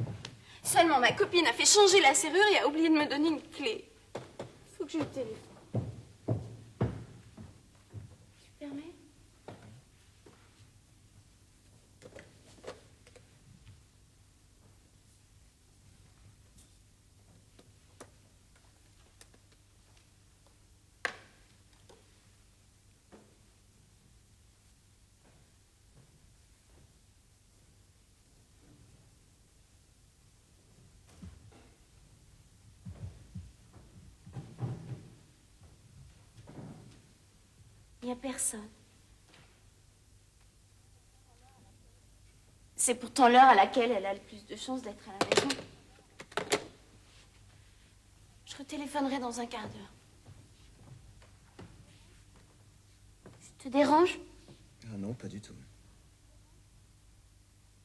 Seulement, ma copine a fait changer la serrure et a oublié de me donner une clé. Il faut que je le téléphone. Tu permets? Il n'y a personne. C'est pourtant l'heure à laquelle elle a le plus de chances d'être à la maison. Je retéléphonerai dans un quart d'heure. Je te dérange? Ah non, pas du tout.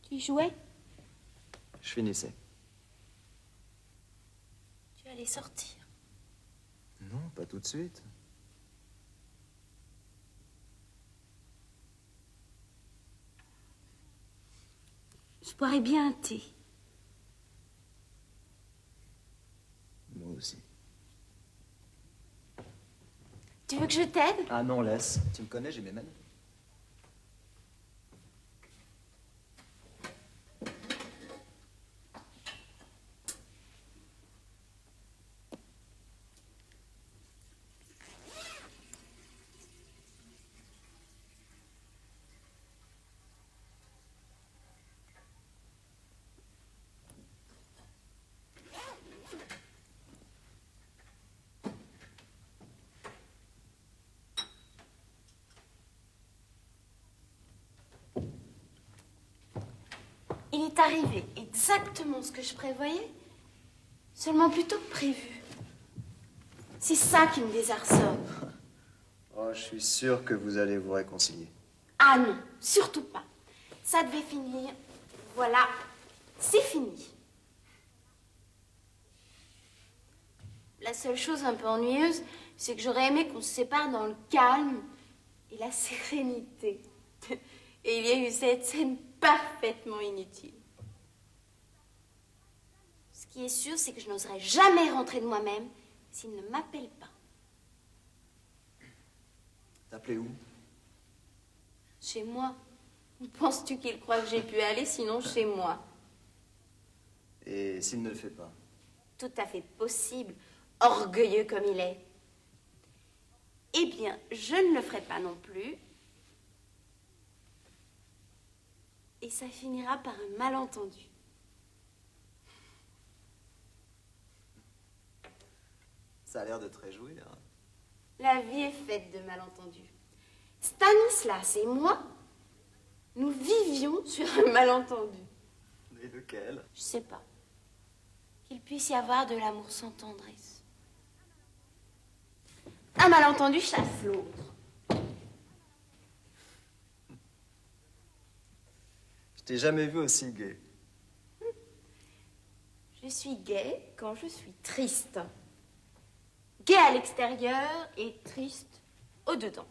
Tu jouais? Je finissais. Tu allais sortir. Non, pas tout de suite. Je boirais bien un thé. Moi aussi. Tu veux que je t'aide? Ah non, laisse. Tu me connais, j'ai mes mains. Il est arrivé exactement ce que je prévoyais, seulement plus tôt que prévu. C'est ça qui me désarçonne. Oh, je suis sûr que vous allez vous réconcilier. Ah non, surtout pas. Ça devait finir. Voilà, c'est fini. La seule chose un peu ennuyeuse, c'est que j'aurais aimé qu'on se sépare dans le calme et la sérénité. Et il y a eu cette scène parfaitement inutile. Ce qui est sûr, c'est que je n'oserais jamais rentrer de moi-même s'il ne m'appelle pas. T'appelais où? Chez moi. Penses-tu qu'il croit que j'ai pu aller sinon chez moi? Et s'il ne le fait pas? Tout à fait possible, orgueilleux comme il est. Eh bien, je ne le ferai pas non plus. Et ça finira par un malentendu. Ça a l'air de te réjouir. La vie est faite de malentendus. Stanislas et moi, nous vivions sur un malentendu. Et lequel? Je sais pas. Qu'il puisse y avoir de l'amour sans tendresse. Un malentendu chasse l'autre. Je t'ai jamais vu aussi gai. Je suis gaie quand je suis triste. Gaie à l'extérieur et triste au-dedans.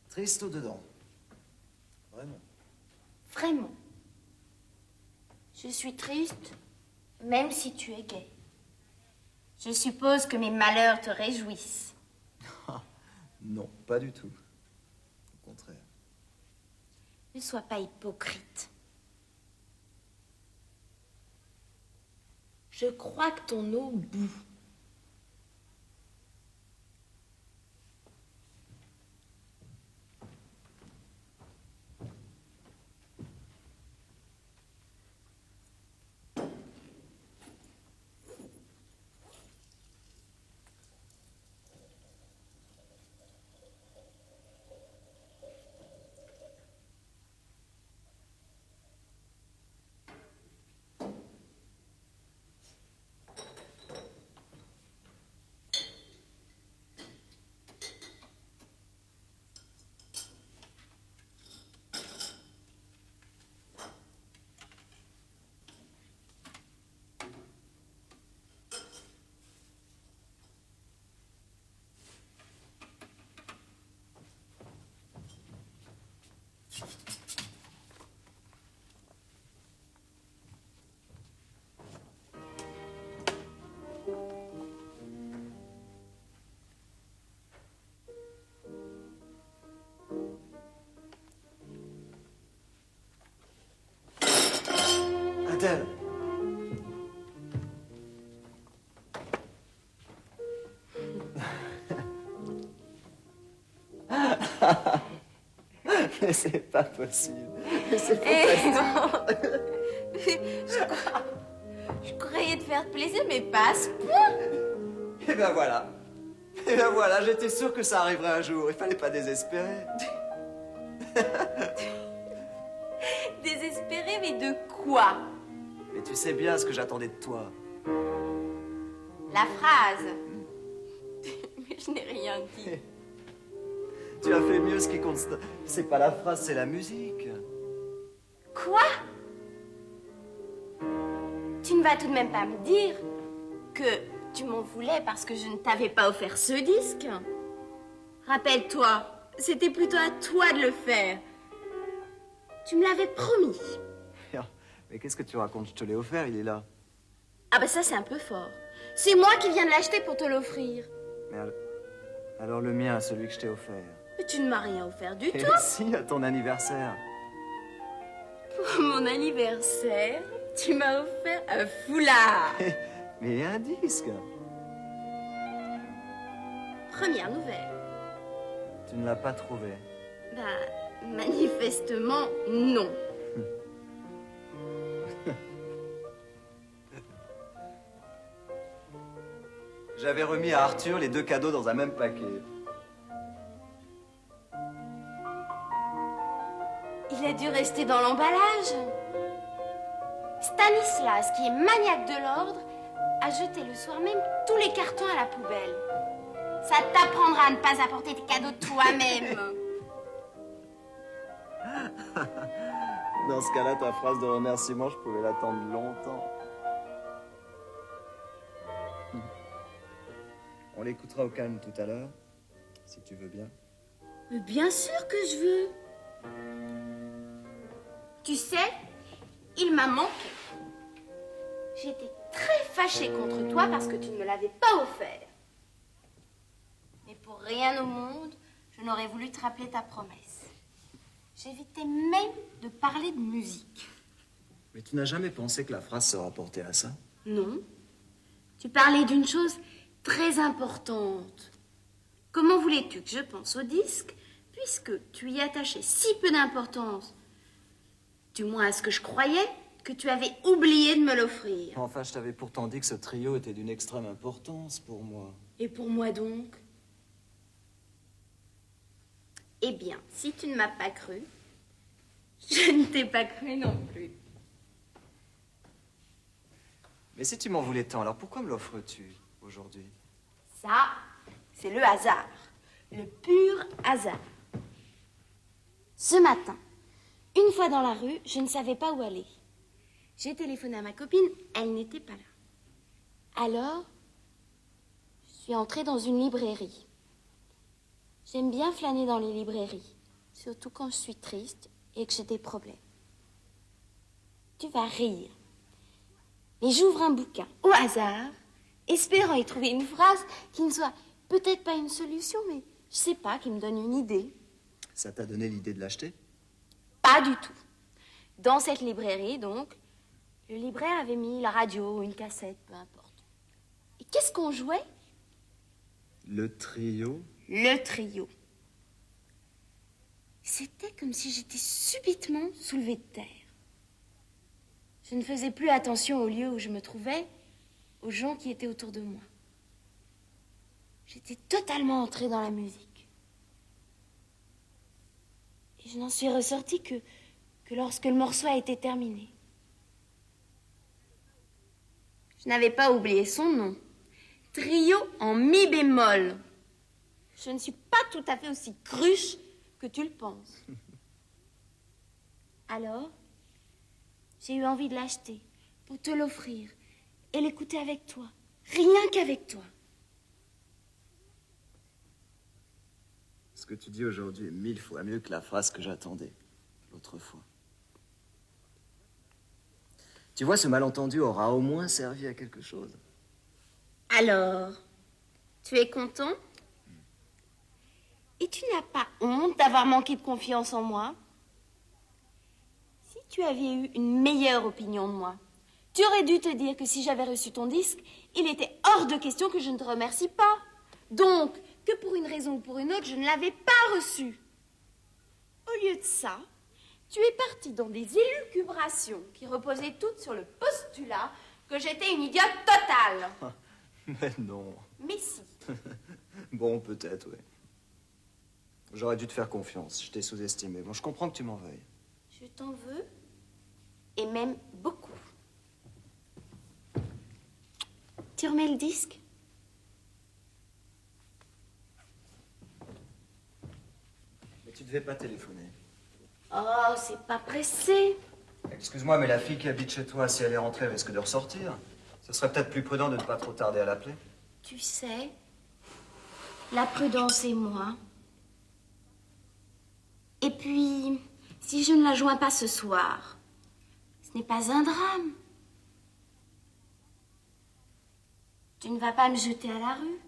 Triste au-dedans. Vraiment. Vraiment. Je suis triste, même si tu es gaie. Je suppose que mes malheurs te réjouissent. Non, pas du tout. Au contraire. Ne sois pas hypocrite. Je crois que ton eau bout. Adèle! Mais c'est pas possible. Mais c'est fantastique. Je croyais te faire plaisir, mais pas à ce point. Et ben voilà. Et ben voilà, j'étais sûr que ça arriverait un jour. Il fallait pas désespérer. Désespéré, mais de quoi? Mais tu sais bien ce que j'attendais de toi. La phrase. Mais je n'ai rien dit. Tu as fait mieux, ce qui compte. C'est pas la phrase, c'est la musique. Quoi? Tu ne vas tout de même pas me dire que tu m'en voulais parce que je ne t'avais pas offert ce disque? Rappelle-toi, c'était plutôt à toi de le faire. Tu me l'avais promis. Mais qu'est-ce que tu racontes? Je te l'ai offert, il est là. Ah bah ça c'est un peu fort. C'est moi qui viens de l'acheter pour te l'offrir. Mais alors le mien, celui que je t'ai offert. Mais tu ne m'as rien offert du Et tout. si, à ton anniversaire. Pour mon anniversaire, tu m'as offert un foulard. Mais un disque. Première nouvelle. Tu ne l'as pas trouvé. Bah, manifestement, non. J'avais remis à Arthur les 2 cadeaux dans un même paquet. Il a dû rester dans l'emballage. Stanislas, qui est maniaque de l'ordre, a jeté le soir même tous les cartons à la poubelle. Ça t'apprendra à ne pas apporter tes cadeaux toi-même. Dans ce cas-là, ta phrase de remerciement, je pouvais l'attendre longtemps. On l'écoutera au calme tout à l'heure, si tu veux bien. Mais bien sûr que je veux. Tu sais, il m'a manqué. J'étais très fâchée contre toi parce que tu ne me l'avais pas offert. Mais pour rien au monde, je n'aurais voulu te rappeler ta promesse. J'évitais même de parler de musique. Mais tu n'as jamais pensé que la phrase se rapportait à ça? Non. Tu parlais d'une chose très importante. Comment voulais-tu que je pense au disque, puisque tu y attachais si peu d'importance, du moins à ce que je croyais, que tu avais oublié de me l'offrir. Enfin, je t'avais pourtant dit que ce trio était d'une extrême importance pour moi. Et pour moi donc? Eh bien, si tu ne m'as pas cru, je ne t'ai pas cru non plus. Mais si tu m'en voulais tant, alors pourquoi me l'offres-tu aujourd'hui? Ça, c'est le hasard. Le pur hasard. Ce matin, une fois dans la rue, je ne savais pas où aller. J'ai téléphoné à ma copine, elle n'était pas là. Alors, je suis entrée dans une librairie. J'aime bien flâner dans les librairies, surtout quand je suis triste et que j'ai des problèmes. Tu vas rire. Mais j'ouvre un bouquin au hasard, espérant y trouver une phrase qui ne soit peut-être pas une solution, mais je sais pas, qui me donne une idée. Ça t'a donné l'idée de l'acheter? Pas du tout. Dans cette librairie, donc, le libraire avait mis la radio, une cassette, peu importe. Et qu'est-ce qu'on jouait? Le trio? Le trio. C'était comme si j'étais subitement soulevée de terre. Je ne faisais plus attention au lieu où je me trouvais, aux gens qui étaient autour de moi. J'étais totalement entrée dans la musique. Et je n'en suis ressortie que lorsque le morceau a été terminé. Je n'avais pas oublié son nom. Trio en mi bémol. Je ne suis pas tout à fait aussi cruche que tu le penses. Alors, j'ai eu envie de l'acheter pour te l'offrir et l'écouter avec toi. Rien qu'avec toi. Ce que tu dis aujourd'hui est 1000 fois mieux que la phrase que j'attendais l'autre fois. Tu vois, ce malentendu aura au moins servi à quelque chose. Alors, tu es content? Et tu n'as pas honte d'avoir manqué de confiance en moi? Si tu avais eu une meilleure opinion de moi, tu aurais dû te dire que si j'avais reçu ton disque, il était hors de question que je ne te remercie pas. Donc, que pour une raison ou pour une autre, je ne l'avais pas reçu. Au lieu de ça, tu es parti dans des élucubrations qui reposaient toutes sur le postulat que j'étais une idiote totale. Mais non. Mais si. Bon, peut-être, oui. J'aurais dû te faire confiance, je t'ai sous-estimé. Bon, je comprends que tu m'en veuilles. Je t'en veux, et même beaucoup. Tu remets le disque? Mais tu devais pas téléphoner. Oh, c'est pas pressé. Excuse-moi, mais la fille qui habite chez toi, si elle est rentrée, risque de ressortir. Ce serait peut-être plus prudent de ne pas trop tarder à l'appeler. Tu sais, la prudence et moi. Et puis, si je ne la joins pas ce soir, ce n'est pas un drame. Tu ne vas pas me jeter à la rue?